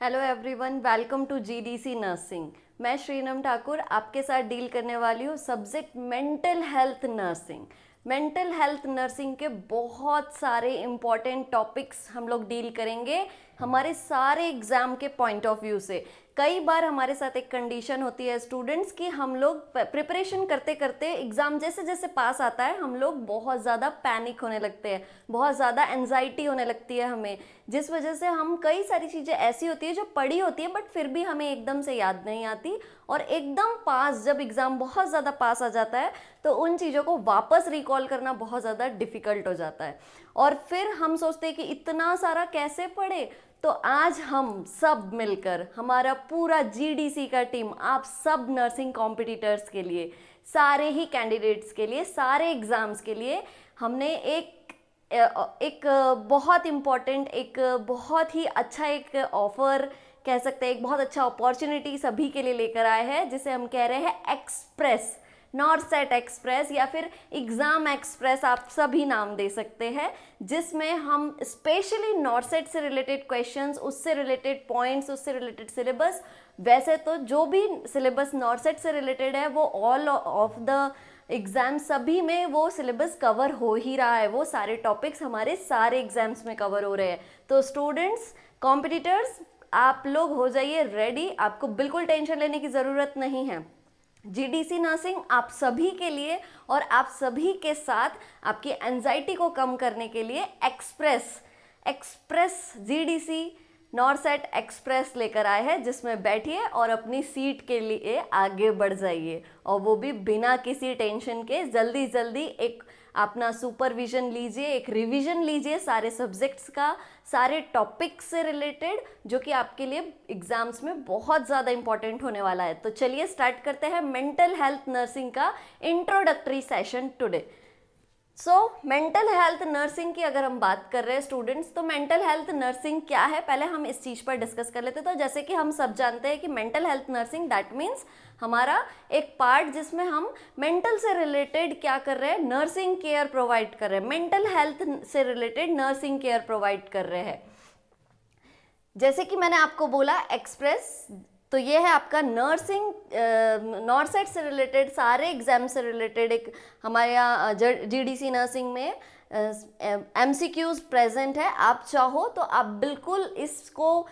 Hello everyone, welcome to GDC nursing. मैं श्रीनम ठाकुर आपके साथ डील करने वाली हूँ subject mental health nursing. Mental health nursing के बहुत सारे इम्पॉर्टेंट टॉपिक्स हम लोग डील करेंगे हमारे सारे एग्ज़ाम के पॉइंट ऑफ व्यू से। कई बार हमारे साथ एक कंडीशन होती है स्टूडेंट्स की, हम लोग प्रिपरेशन करते करते एग्ज़ाम जैसे जैसे पास आता है हम लोग बहुत ज़्यादा पैनिक होने लगते हैं, बहुत ज़्यादा एंजाइटी होने लगती है हमें, जिस वजह से हम कई सारी चीज़ें ऐसी होती है जो पढ़ी होती है बट फिर भी हमें एकदम से याद नहीं आती। और एकदम पास जब एग्ज़ाम बहुत ज़्यादा पास आ जाता है तो उन चीज़ों को वापस रिकॉल करना बहुत ज़्यादा डिफ़िकल्ट हो जाता है और फिर हम सोचते हैं कि इतना सारा कैसे पढ़े। तो आज हम सब मिलकर, हमारा पूरा जीडीसी का टीम, आप सब नर्सिंग कॉम्पिटिटर्स के लिए, सारे ही कैंडिडेट्स के लिए, सारे एग्ज़ाम्स के लिए हमने एक बहुत इम्पॉर्टेंट, एक बहुत ही अच्छा एक ऑफ़र कह सकते हैं, एक बहुत अच्छा अपॉर्चुनिटी सभी के लिए लेकर आए हैं, जिसे हम कह रहे हैं एक्सप्रेस, नॉर्सेट एक्सप्रेस या फिर एग्ज़ाम एक्सप्रेस, आप सभी नाम दे सकते हैं, जिसमें हम स्पेशली नॉर्सेट से रिलेटेड क्वेश्चंस, उससे रिलेटेड पॉइंट्स, उससे रिलेटेड सिलेबस, वैसे तो जो भी सिलेबस नॉर्सेट से रिलेटेड है वो ऑल ऑफ द एग्ज़ाम सभी में वो सिलेबस कवर हो ही रहा है, वो सारे टॉपिक्स हमारे सारे एग्जाम्स में कवर हो रहे हैं। तो स्टूडेंट्स, कॉम्पिटिटर्स, आप लोग हो जाइए रेडी, आपको बिल्कुल टेंशन लेने की ज़रूरत नहीं है। जीडीसी नर्सिंग आप सभी के लिए और आप सभी के साथ आपकी एंजाइटी को कम करने के लिए एक्सप्रेस एक्सप्रेस जीडीसी नॉर्सेट एक्सप्रेस लेकर आए हैं, जिसमें बैठिए और अपनी सीट के लिए आगे बढ़ जाइए, और वो भी बिना किसी टेंशन के। जल्दी जल्दी एक अपना सुपरविजन लीजिए, एक रिवीजन लीजिए सारे सब्जेक्ट्स का, सारे टॉपिक्स से रिलेटेड, जो कि आपके लिए एग्जाम्स में बहुत ज़्यादा इंपॉर्टेंट होने वाला है। तो चलिए स्टार्ट करते हैं मेंटल हेल्थ नर्सिंग का introductory session today. Mental health nursing की अगर हम बात कर रहे हैं स्टूडेंट्स, तो मेंटल हेल्थ नर्सिंग क्या है, पहले हम इस चीज़ पर डिस्कस कर लेते हैं। तो जैसे कि हम सब जानते हैं कि mental health nursing that means हमारा एक पार्ट जिसमें हम मेंटल से रिलेटेड क्या कर रहे हैं, नर्सिंग केयर प्रोवाइड कर रहे हैं, मेंटल हेल्थ से रिलेटेड नर्सिंग केयर प्रोवाइड कर रहे हैं। जैसे कि मैंने आपको बोला एक्सप्रेस, तो ये है आपका नर्सिंग, नॉर्सेट से रिलेटेड, सारे एग्जाम से रिलेटेड एक हमारे यहाँ जीडीसी नर्सिंग में एमसीक्यूज प्रेजेंट है। आप चाहो तो आप बिल्कुल इसको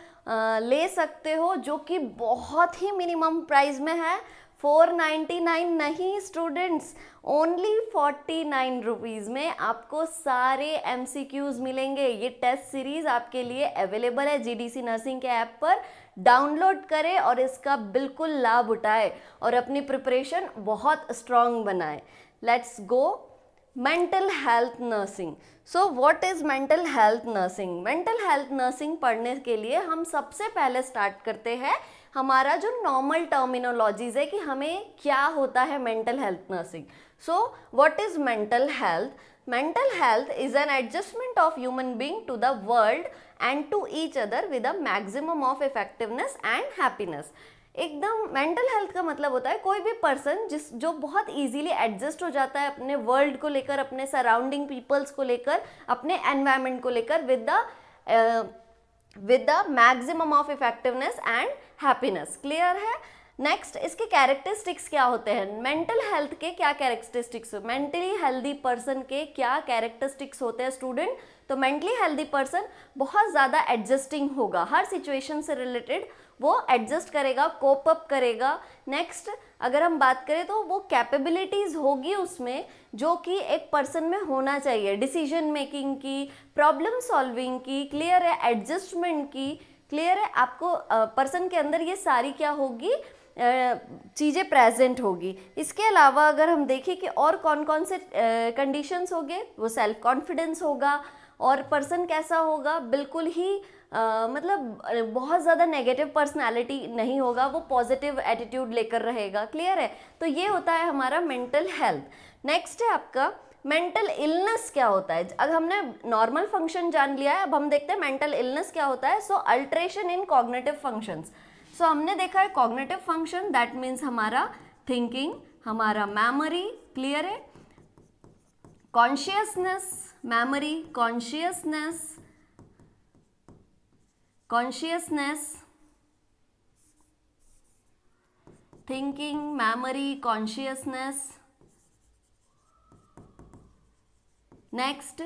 ले सकते हो, जो कि बहुत ही मिनिमम प्राइस में है। 499 नहीं स्टूडेंट्स, ओनली 49 रुपीज़ में आपको सारे एमसीक्यूज मिलेंगे। ये टेस्ट सीरीज आपके लिए अवेलेबल है जीडीसी नर्सिंग के ऐप पर, डाउनलोड करें और इसका बिल्कुल लाभ उठाएं और अपनी प्रिपरेशन बहुत स्ट्रांग बनाएं। Let's go mental health nursing. So what is mental health nursing? Mental health nursing पढ़ने के लिए हम सबसे पहले स्टार्ट करते हैं हमारा जो नॉर्मल टर्मिनोलॉजीज है कि हमें क्या होता है mental health nursing. So what is mental health? Mental health is an adjustment of human being to the world and to each other with a maximum of effectiveness and happiness. एकदम mental health का मतलब होता है कोई भी person जो बहुत easily adjust हो जाता है अपने वर्ल्ड को लेकर, अपने सराउंडिंग पीपल्स को लेकर, अपने एनवायरनमेंट को लेकर, with the maximum of effectiveness and happiness. Clear है? नेक्स्ट, इसके कैरेक्टरिस्टिक्स क्या होते हैं, मेंटल हेल्थ के क्या कैरेक्टरिस्टिक्स, मेंटली हेल्दी पर्सन के क्या कैरेक्टरिस्टिक्स होते हैं स्टूडेंट? तो मेंटली हेल्दी पर्सन बहुत ज़्यादा एडजस्टिंग होगा, हर सिचुएशन से रिलेटेड वो एडजस्ट करेगा, कोप अप करेगा। नेक्स्ट, अगर हम बात करें तो वो कैपेबिलिटीज़ होगी उसमें जो कि एक पर्सन में होना चाहिए, डिसीजन मेकिंग की, प्रॉब्लम सॉल्विंग की, क्लियर है, एडजस्टमेंट की, क्लियर है। आपको पर्सन के अंदर ये सारी क्या होगी, चीज़ें प्रेजेंट होगी। इसके अलावा अगर हम देखें कि और कौन कौन से कंडीशंस होंगे, वो सेल्फ कॉन्फिडेंस होगा, और पर्सन कैसा होगा, बिल्कुल ही मतलब बहुत ज़्यादा नेगेटिव पर्सनालिटी नहीं होगा, वो पॉजिटिव एटीट्यूड लेकर रहेगा। क्लियर है? तो ये होता है हमारा मेंटल हेल्थ। नेक्स्ट है आपका मेंटल इलनेस क्या होता है। अब हमने नॉर्मल फंक्शन जान लिया है, अब हम देखते हैं मेंटल इलनेस क्या होता है। So alteration in cognitive functions. So हमने देखा है कॉग्निटिव फंक्शन दैट मीन्स हमारा थिंकिंग, हमारा मेमोरी, क्लियर है, consciousness, memory, consciousness, thinking, memory, consciousness. Next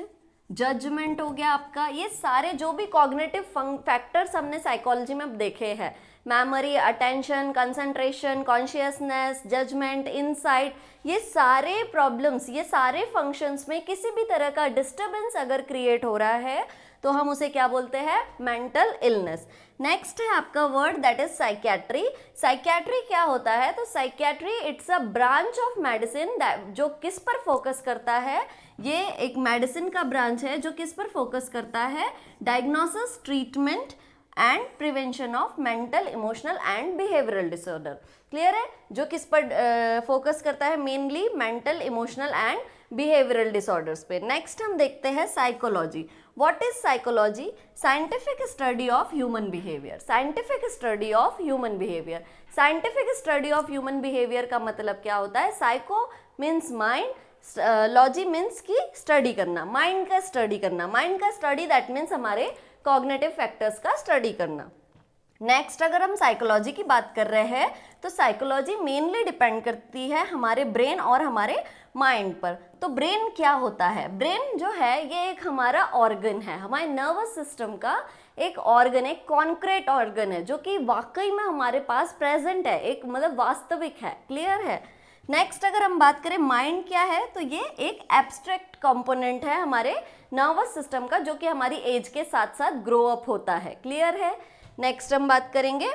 judgement हो गया आपका। ये सारे जो भी कॉग्निटिव फैक्टर्स हमने साइकोलॉजी में देखे हैं, memory, attention, concentration, consciousness, judgement, insight, ये सारे प्रॉब्लम्स, ये सारे फंक्शंस में किसी भी तरह का डिस्टर्बेंस अगर क्रिएट हो रहा है तो हम उसे क्या बोलते हैं? Mental illness. नेक्स्ट है आपका word that is psychiatry. Psychiatry क्या होता है? तो psychiatry it's a branch of medicine जो किस पर फोकस करता है? ये एक मेडिसिन का ब्रांच है जो किस पर फोकस करता है? Diagnosis, treatment and prevention of mental, emotional and behavioural disorder. Clear है? जो किस पर फोकस करता है? Mainly mental, emotional and behavioural disorders पे। नेक्स्ट हम देखते हैं psychology. What is psychology? Scientific study of human behaviour. Scientific study of human behaviour. Scientific study of human behaviour का मतलब क्या होता है? Psycho means mind, logy means की स्टडी करना, माइंड का स्टडी करना। माइंड का स्टडी दैट मीन्स हमारे कॉग्निटिव फैक्टर्स का स्टडी करना। नेक्स्ट अगर हम साइकोलॉजी की बात कर रहे हैं तो साइकोलॉजी मेनली डिपेंड करती है हमारे ब्रेन और हमारे माइंड पर। तो ब्रेन क्या होता है? ब्रेन जो है ये एक हमारा ऑर्गन है, हमारे नर्वस सिस्टम का एक ऑर्गन, एक कॉन्क्रीट ऑर्गन है जो कि वाकई में हमारे पास प्रेजेंट है, एक मतलब वास्तविक है। क्लियर है? नेक्स्ट अगर हम बात करें माइंड क्या है, तो ये एक एब्स्ट्रैक्ट कंपोनेंट है हमारे नर्वस सिस्टम का जो कि हमारी एज के साथ साथ ग्रो अप होता है। क्लियर है? नेक्स्ट हम बात करेंगे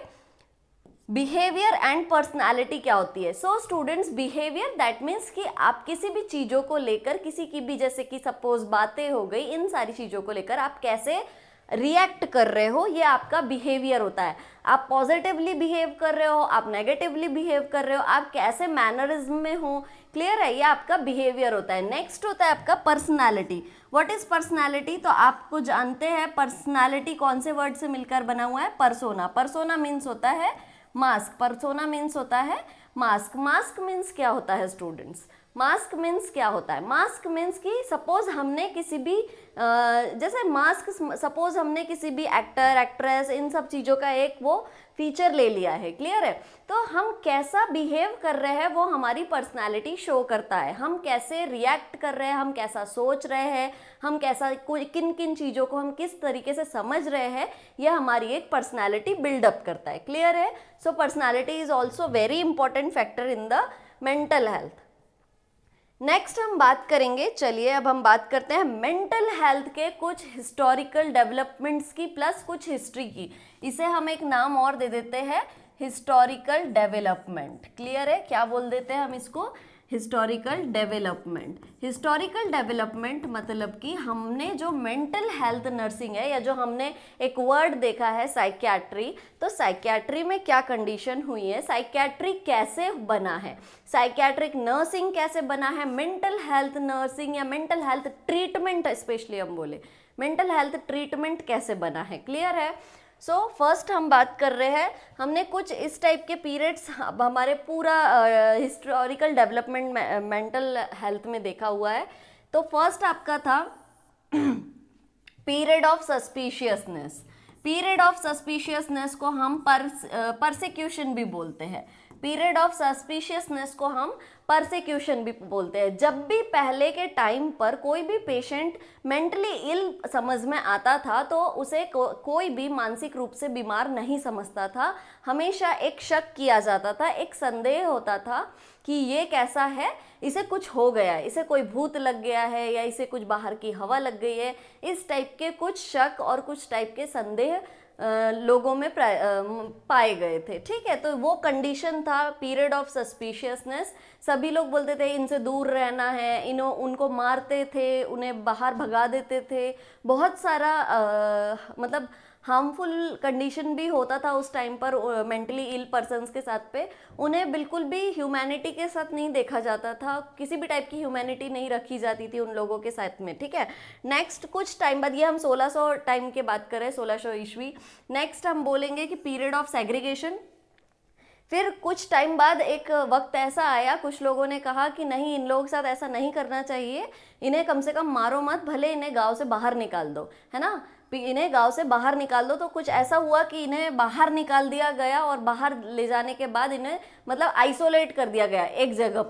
बिहेवियर एंड पर्सनालिटी क्या होती है। So students, behaviour that means कि आप किसी भी चीज़ों को लेकर, किसी की भी जैसे कि सपोज बातें हो गई, इन सारी चीज़ों को लेकर आप कैसे रिएक्ट कर रहे हो, ये आपका बिहेवियर होता है। आप पॉजिटिवली बिहेव कर रहे हो, आप नेगेटिवली बिहेव कर रहे हो, आप कैसे मैनरिज्म में हो। क्लियर है? ये आपका बिहेवियर होता है। नेक्स्ट होता है आपका पर्सनालिटी। What is personality? तो आपको जानते हैं पर्सनालिटी कौन से वर्ड से मिलकर बना हुआ है? पर्सोना। पर्सोना मीन्स होता है मास्क। पर्सोना मीन्स होता है मास्क। मास्क मीन्स क्या होता है स्टूडेंट्स? मास्क मीन्स क्या होता है? मास्क मीन्स कि सपोज हमने किसी भी जैसे मास्क, सपोज हमने किसी भी एक्टर, एक्ट्रेस, इन सब चीज़ों का एक वो फीचर ले लिया है। क्लियर है? तो हम कैसा बिहेव कर रहे हैं वो हमारी पर्सनालिटी शो करता है। हम कैसे रिएक्ट कर रहे हैं, हम कैसा सोच रहे हैं, हम कैसा किन किन चीज़ों को हम किस तरीके से समझ रहे हैं, यह हमारी एक पर्सनालिटी बिल्डअप करता है। क्लियर है? So personality is also very important factor in the mental health. Next हम बात करेंगे, चलिए अब हम बात करते हैं मेंटल हेल्थ के कुछ हिस्टोरिकल डेवलपमेंट्स की प्लस कुछ हिस्ट्री की। इसे हम एक नाम और दे देते हैं, हिस्टोरिकल डेवलपमेंट। क्लियर है? क्या बोल देते हैं हम इसको? Historical development. हिस्टोरिकल डेवलपमेंट मतलब कि हमने जो मेंटल हेल्थ नर्सिंग है, या जो हमने एक वर्ड देखा है साइकियाट्री, तो साइकियाट्री में क्या कंडीशन हुई है, साइकियाट्री कैसे बना है, साइकियाट्रिक नर्सिंग कैसे बना है, मेंटल हेल्थ नर्सिंग या मेंटल हेल्थ ट्रीटमेंट, स्पेशली हम बोले मेंटल हेल्थ ट्रीटमेंट कैसे बना है। क्लियर है? सो फर्स्ट हम बात कर रहे हैं, हमने कुछ इस टाइप के पीरियड्स अब हमारे पूरा हिस्टोरिकल डेवलपमेंट मेंटल हेल्थ में देखा हुआ है। तो फर्स्ट आपका था period of suspiciousness. Period of suspiciousness को हम परसिक्यूशन भी बोलते हैं। पीरियड ऑफ सस्पिशियसनेस को हम परसिक्यूशन भी बोलते हैं। जब भी पहले के टाइम पर कोई भी पेशेंट मेंटली इल समझ में आता था तो उसे कोई भी मानसिक रूप से बीमार नहीं समझता था। हमेशा एक शक किया जाता था, एक संदेह होता था कि ये कैसा है, इसे कुछ हो गया है, इसे कोई भूत लग गया है या इसे कुछ बाहर की हवा लग गई है। इस टाइप के कुछ शक और कुछ टाइप के संदेह लोगों में पाए गए थे। ठीक है? तो वो कंडीशन था पीरियड ऑफ सस्पिशियसनेस। सभी लोग बोलते थे इनसे दूर रहना है, उनको मारते थे, उन्हें बाहर भगा देते थे। बहुत सारा मतलब हार्मफुल कंडीशन भी होता था उस टाइम पर मेंटली इल पर्सन्स के साथ पे। उन्हें बिल्कुल भी ह्यूमैनिटी के साथ नहीं देखा जाता था, किसी भी टाइप की ह्यूमैनिटी नहीं रखी जाती थी उन लोगों के साथ में। ठीक है? नेक्स्ट कुछ टाइम बाद, ये हम 1600 टाइम के बात करें, 1600 ईस्वी। नेक्स्ट हम बोलेंगे कि पीरियड ऑफ सेग्रीगेशन। फिर कुछ टाइम बाद एक वक्त ऐसा आया, कुछ लोगों ने कहा कि नहीं, इन लोगों के साथ ऐसा नहीं करना चाहिए, इन्हें कम से कम मारो मत, भले इन्हें गांव से बाहर निकाल दो, है ना। इन्हें गांव से बाहर निकाल दो। तो कुछ ऐसा हुआ कि इन्हें बाहर निकाल दिया गया और बाहर ले जाने के बाद इन्हें मतलब आइसोलेट कर दिया गया, एक जगह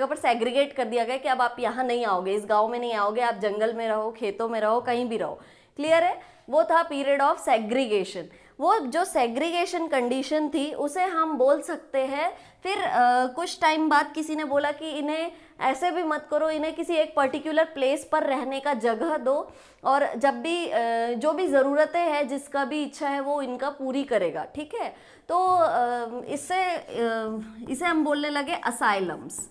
पर सेग्रीगेट कर दिया गया कि अब आप यहाँ नहीं आओगे, इस गांव में नहीं आओगे, आप जंगल में रहो, खेतों में रहो, कहीं भी रहो। क्लियर है? वो था पीरियड ऑफ सेग्रीगेशन। वो जो सेग्रीगेशन कंडीशन थी उसे हम बोल सकते हैं। फिर कुछ टाइम बाद किसी ने बोला कि इन्हें ऐसे भी मत करो, इन्हें किसी एक पर्टिकुलर प्लेस पर रहने का जगह दो, और जब भी जो भी ज़रूरतें हैं, जिसका भी इच्छा है, वो इनका पूरी करेगा। ठीक है? तो इसे हम बोलने लगे असाइलम्स।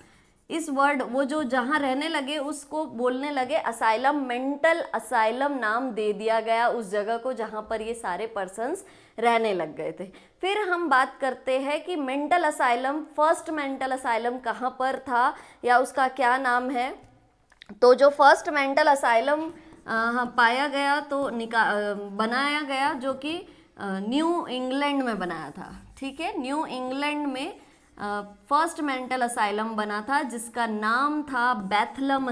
इस वर्ड वो जो जहाँ रहने लगे उसको बोलने लगे असाइलम। मेंटल असाइलम नाम दे दिया गया उस जगह को जहाँ पर ये सारे पर्सन्स रहने लग गए थे। फिर हम बात करते हैं कि mental asylum, first mental asylum कहाँ पर था या उसका क्या नाम है। तो जो फर्स्ट मेंटल असाइलम पाया गया तो बनाया गया, जो कि न्यू इंग्लैंड में बनाया था। ठीक है? न्यू इंग्लैंड में फर्स्ट मेंटल असाइलम बना था, जिसका नाम था बैथलम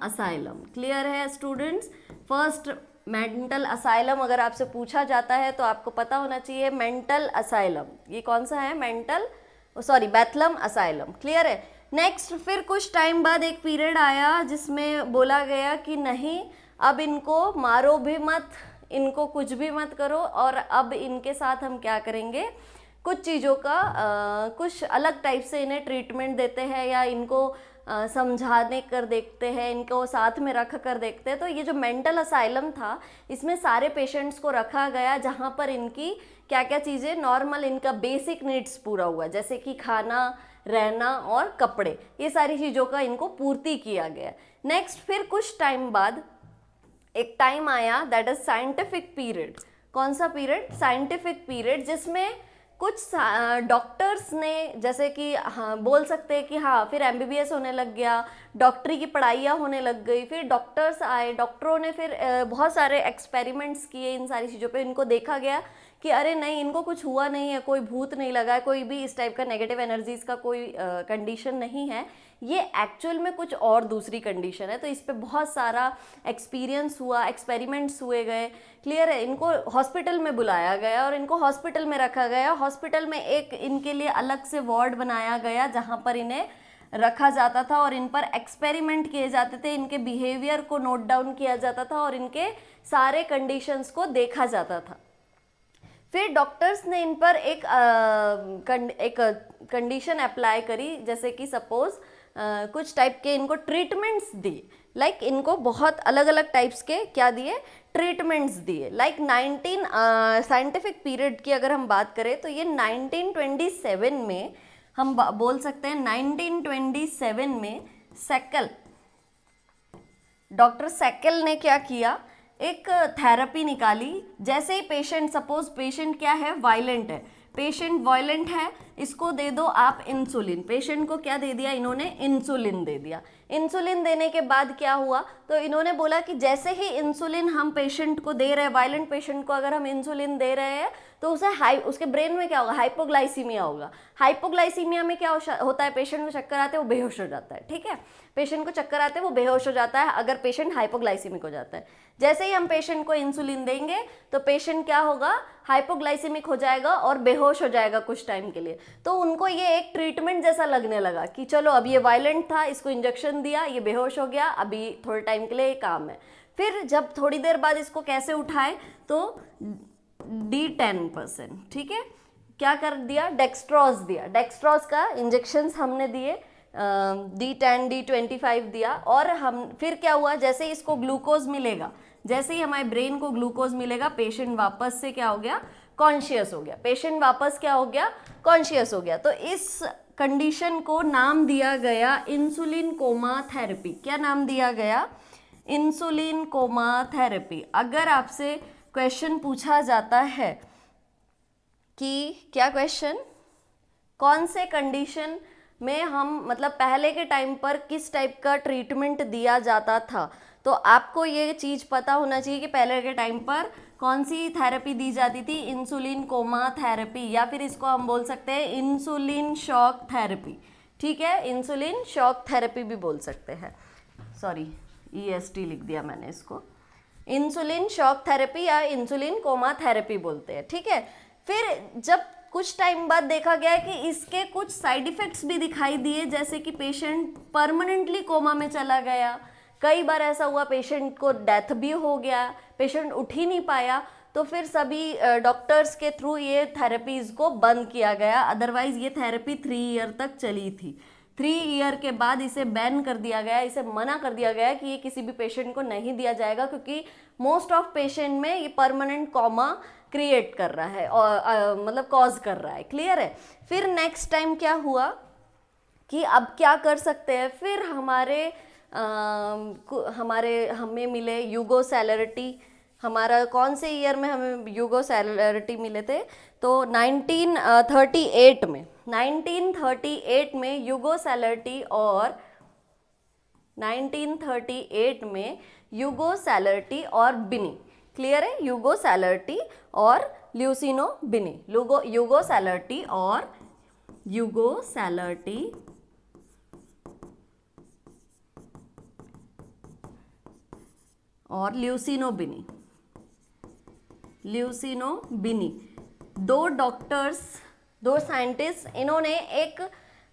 असाइलम। क्लियर है स्टूडेंट्स? फर्स्ट मेंटल असाइलम अगर आपसे पूछा जाता है तो आपको पता होना चाहिए मेंटल असाइलम ये कौन सा है, बैथलम असाइलम। क्लियर है? नेक्स्ट, फिर कुछ टाइम बाद एक पीरियड आया जिसमें बोला गया कि नहीं, अब इनको मारो भी मत, इनको कुछ भी मत करो, और अब इनके साथ हम क्या करेंगे, कुछ चीज़ों का कुछ अलग टाइप से इन्हें ट्रीटमेंट देते हैं, या इनको समझाने कर देखते हैं, इनको साथ में रख कर देखते हैं। तो ये जो मेंटल असाइलम था, इसमें सारे पेशेंट्स को रखा गया जहाँ पर इनकी क्या क्या चीज़ें नॉर्मल, इनका बेसिक नीड्स पूरा हुआ, जैसे कि खाना, रहना और कपड़े, ये सारी चीज़ों का इनको पूर्ति किया गया। नेक्स्ट, फिर कुछ टाइम बाद एक टाइम आया, दैट इज साइंटिफिक पीरियड। कौन सा पीरियड? साइंटिफिक पीरियड, जिसमें कुछ डॉक्टर्स ने, जैसे कि हाँ बोल सकते हैं कि हाँ, फिर एमबीबीएस होने लग गया, डॉक्टरी की पढ़ाइयाँ होने लग गई, फिर डॉक्टर्स आए, डॉक्टरों ने फिर बहुत सारे एक्सपेरिमेंट्स किए इन सारी चीज़ों पे। इनको देखा गया कि अरे नहीं, इनको कुछ हुआ नहीं है, कोई भूत नहीं लगा है, कोई भी इस टाइप का नेगेटिव एनर्जीज का कोई कंडीशन नहीं है, ये एक्चुअल में कुछ और दूसरी कंडीशन है। तो इस पे बहुत सारा एक्सपीरियंस हुआ, एक्सपेरिमेंट्स हुए गए। क्लियर है? इनको हॉस्पिटल में बुलाया गया और इनको हॉस्पिटल में रखा गया। हॉस्पिटल में एक इनके लिए अलग से वार्ड बनाया गया जहाँ पर इन्हें रखा जाता था और इन पर एक्सपेरिमेंट किए जाते थे, इनके बिहेवियर को नोट डाउन किया जाता था और इनके सारे कंडीशंस को देखा जाता था। फिर डॉक्टर्स ने इन पर एक कंडीशन अप्लाई करी, जैसे कि सपोज कुछ टाइप के इनको ट्रीटमेंट्स दिए, लाइक इनको बहुत अलग अलग टाइप्स के क्या दिए, ट्रीटमेंट्स दिए। लाइक 19 साइंटिफिक पीरियड की अगर हम बात करें तो ये 1927 में हम बोल सकते हैं, 1927 में डॉक्टर सेकल ने क्या किया, एक थेरेपी निकाली। जैसे ही पेशेंट, सपोज पेशेंट क्या है, वायलेंट है, पेशेंट वायलेंट है, इसको दे दो आप इंसुलिन। पेशेंट को क्या दे दिया इन्होंने, इंसुलिन दे दिया। इंसुलिन देने के बाद क्या हुआ, तो इन्होंने बोला कि जैसे ही इंसुलिन हम पेशेंट को दे रहे हैं, वायलेंट पेशेंट को अगर हम इंसुलिन दे रहे हैं तो उसके ब्रेन में क्या होगा, हाइपोग्लाइसीमिया होगा। हाइपोग्लाइसीमिया में क्या होता है, पेशेंट को चक्कर आते हैं, वो बेहोश हो जाता है। ठीक है? पेशेंट को चक्कर आते हैं, वो बेहोश हो जाता है अगर पेशेंट हाइपोग्लाइसीमिक हो जाता है। जैसे ही हम पेशेंट को इंसुलिन देंगे तो पेशेंट क्या होगा, हाइपोग्लाइसीमिक हो जाएगा और बेहोश हो जाएगा कुछ टाइम के लिए। तो उनको ये एक ट्रीटमेंट जैसा लगने लगा कि चलो अब ये वायलेंट था, इसको इंजेक्शन दिया, ये बेहोश हो गया, अभी थोड़े टाइम के लिए काम है। फिर जब थोड़ी देर बाद इसको कैसे उठाए, तो D10%, ठीक है, क्या कर दिया, डेक्स्ट्रोज दिया। डेक्स्ट्रोज का इंजेक्शन हमने दिए, D10 D25 दिया। और हम फिर क्या हुआ, जैसे ही इसको ग्लूकोज मिलेगा, जैसे ही हमारे ब्रेन को ग्लूकोज मिलेगा, पेशेंट वापस से क्या हो गया, कॉन्शियस हो गया। पेशेंट वापस क्या हो गया, कॉन्शियस हो गया। तो इस कंडीशन को नाम दिया गया इंसुलिन कोमा थेरेपी। क्या नाम दिया गया, इंसुलिन कोमा थेरेपी। अगर आपसे क्वेश्चन पूछा जाता है कि क्या क्वेश्चन, कौन से कंडीशन में हम मतलब पहले के टाइम पर किस टाइप का ट्रीटमेंट दिया जाता था, तो आपको ये चीज़ पता होना चाहिए कि पहले के टाइम पर कौन सी थेरेपी दी जाती थी, इंसुलिन कोमा थेरेपी, या फिर इसको हम बोल सकते हैं इंसुलिन शॉक थेरेपी। ठीक है, इंसुलिन शॉक थेरेपी भी बोल सकते हैं। सॉरी EST लिख दिया मैंने इसको। इंसुलिन शॉक थेरेपी या इंसुलिन कोमा थेरेपी बोलते हैं, ठीक है। फिर जब कुछ टाइम बाद देखा गया कि इसके कुछ साइड इफेक्ट्स भी दिखाई दिए, जैसे कि पेशेंट परमानेंटली कोमा में चला गया, कई बार ऐसा हुआ पेशेंट को डेथ भी हो गया, पेशेंट उठ ही नहीं पाया, तो फिर सभी डॉक्टर्स के थ्रू ये थेरेपीज़ को बंद किया गया। अदरवाइज ये थेरेपी 3 ईयर तक चली थी। 3 ईयर के बाद इसे बैन कर दिया गया, इसे मना कर दिया गया कि ये किसी भी पेशेंट को नहीं दिया जाएगा, क्योंकि मोस्ट ऑफ पेशेंट में ये परमानेंट कॉमा क्रिएट कर रहा है और मतलब कॉज कर रहा है। क्लियर है। फिर नेक्स्ट टाइम क्या हुआ कि अब क्या कर सकते हैं, फिर हमें मिले यूगो सैलरिटी। हमारा कौन से ईयर में हमें यूगो सैलरिटी मिले थे, तो 1938 में यूगो सैलरिटी और 1938 में यूगो सैलरिटी और बिनी। क्लियर है। यूगो सैलरिटी और ल्यूसिनो बिनी, यूगो सैलरिटी और ल्यूसिनो बिनी, दो डॉक्टर्स, दो साइंटिस्ट, इन्होंने एक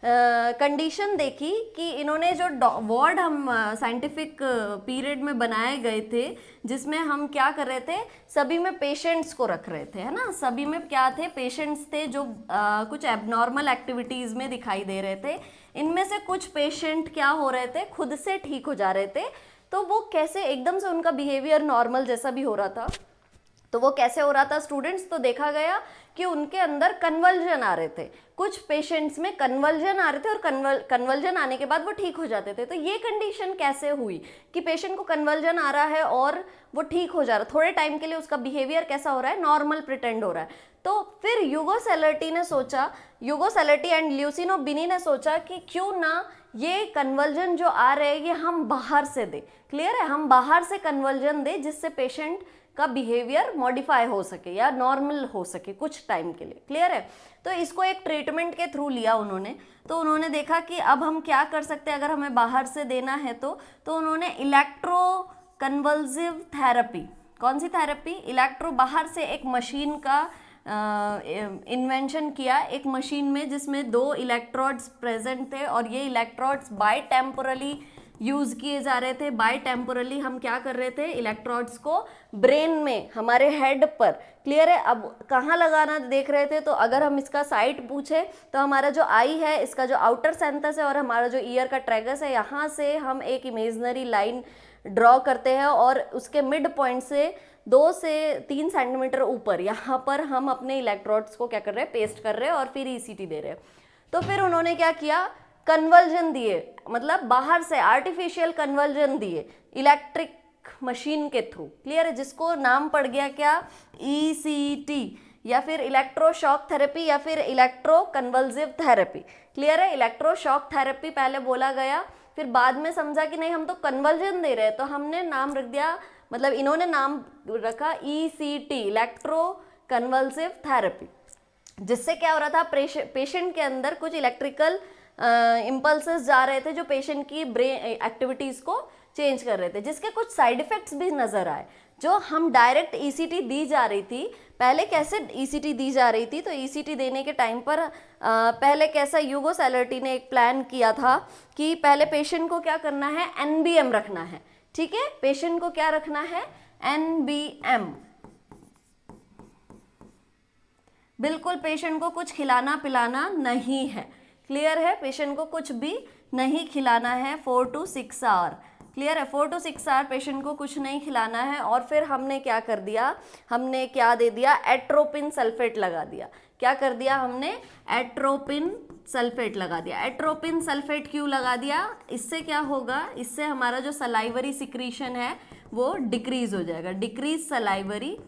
कंडीशन देखी कि इन्होंने जो वार्ड हम साइंटिफिक पीरियड में बनाए गए थे, जिसमें हम क्या कर रहे थे, सभी में पेशेंट्स को रख रहे थे, है ना। सभी में क्या थे, पेशेंट्स थे जो कुछ एबनॉर्मल एक्टिविटीज़ में दिखाई दे रहे थे। इनमें से कुछ पेशेंट क्या हो रहे थे, खुद से ठीक हो जा रहे थे। तो वो कैसे, एकदम से उनका बिहेवियर नॉर्मल जैसा भी हो रहा था। तो वो कैसे हो रहा था स्टूडेंट्स, तो देखा गया कि उनके अंदर कन्वल्जन आ रहे थे। कुछ पेशेंट्स में कन्वल्जन आ रहे थे और कन्वल्जन आने के बाद वो ठीक हो जाते थे। तो ये कंडीशन कैसे हुई कि पेशेंट को कन्वल्जन आ रहा है और वो ठीक हो जा रहा है, थोड़े टाइम के लिए उसका बिहेवियर कैसा हो रहा है, नॉर्मल प्रिटेंड हो रहा है। तो फिर यूगो सैलर्टी एंड ल्यूसिनो बिनी ने सोचा कि क्यों ना ये कन्वल्जन जो आ रहे हैं ये हम बाहर से दें। क्लियर है। हम बाहर से कन्वल्जन दें जिससे पेशेंट का बिहेवियर मॉडिफाई हो सके या नॉर्मल हो सके कुछ टाइम के लिए। क्लियर है। तो इसको एक ट्रीटमेंट के थ्रू लिया उन्होंने। तो उन्होंने देखा कि अब हम क्या कर सकते हैं अगर हमें बाहर से देना है तो उन्होंने इलेक्ट्रो कन्वल्सिव थेरेपी, कौन सी थेरेपी, इलेक्ट्रो, बाहर से एक मशीन का इन्वेंशन किया, एक मशीन में जिसमें 2 इलेक्ट्रोड्स प्रेजेंट थे और ये इलेक्ट्रोड्स बाय टेम्पोरली यूज़ किए जा रहे थे। बाय टेम्पोरली हम क्या कर रहे थे, इलेक्ट्रोड्स को ब्रेन में, हमारे हेड पर। क्लियर है। अब कहाँ लगाना देख रहे थे, तो अगर हम इसका साइट पूछे तो हमारा जो आई है, इसका जो आउटर सेंथस है और हमारा जो ईयर का ट्रैगस है, यहाँ से हम एक इमेजनरी लाइन ड्रॉ करते हैं और उसके मिड पॉइंट से 2 से 3 सेंटीमीटर ऊपर यहाँ पर हम अपने इलेक्ट्रोड्स को क्या कर रहे हैं, पेस्ट कर रहे हैं और फिर ईसीटी दे रहे हैं। तो फिर उन्होंने क्या किया, कन्वर्जन दिए, मतलब बाहर से आर्टिफिशियल कन्वर्जन दिए इलेक्ट्रिक मशीन के थ्रू। क्लियर है। जिसको नाम पड़ गया क्या, ईसीटी या फिर इलेक्ट्रोशॉक थेरेपी या फिर इलेक्ट्रो कन्वल्सिव थेरेपी। क्लियर है। इलेक्ट्रोशॉक थेरेपी पहले बोला गया, फिर बाद में समझा कि नहीं हम तो कन्वर्जन दे रहे हैं, तो हमने नाम रख दिया, मतलब इन्होंने नाम रखा ईसीटी, इलेक्ट्रो कन्वल्सिव थेरेपी। जिससे क्या हो रहा था, पेशेंट के अंदर कुछ इलेक्ट्रिकल इम्पल्सेस जा रहे थे जो पेशेंट की ब्रेन एक्टिविटीज़ को चेंज कर रहे थे, जिसके कुछ साइड इफ़ेक्ट्स भी नज़र आए। जो हम डायरेक्ट ईसीटी दी जा रही थी, पहले कैसे ईसीटी दी जा रही थी, तो ईसीटी देने के टाइम पर पहले कैसा, यूगो सैलर्टी ने एक प्लान किया था कि पहले पेशेंट को क्या करना है, एनबीएम रखना है। ठीक है। पेशेंट को क्या रखना है, एनबीएम। बिल्कुल पेशेंट को कुछ खिलाना पिलाना नहीं है। क्लियर है। पेशेंट को कुछ भी नहीं खिलाना है 4 to 6 आवर। क्लियर है। 4 to 6 आवर पेशेंट को कुछ नहीं खिलाना है। और फिर हमने क्या कर दिया, हमने क्या दे दिया, एट्रोपिन सल्फेट लगा दिया। क्या कर दिया हमने, एट्रोपिन सल्फेट लगा दिया। एट्रोपिन सल्फेट क्यों लगा दिया, इससे क्या होगा, इससे हमारा जो सलाइवरी सिक्रीशन है वो डिक्रीज हो जाएगा, डिक्रीज सलाइवरी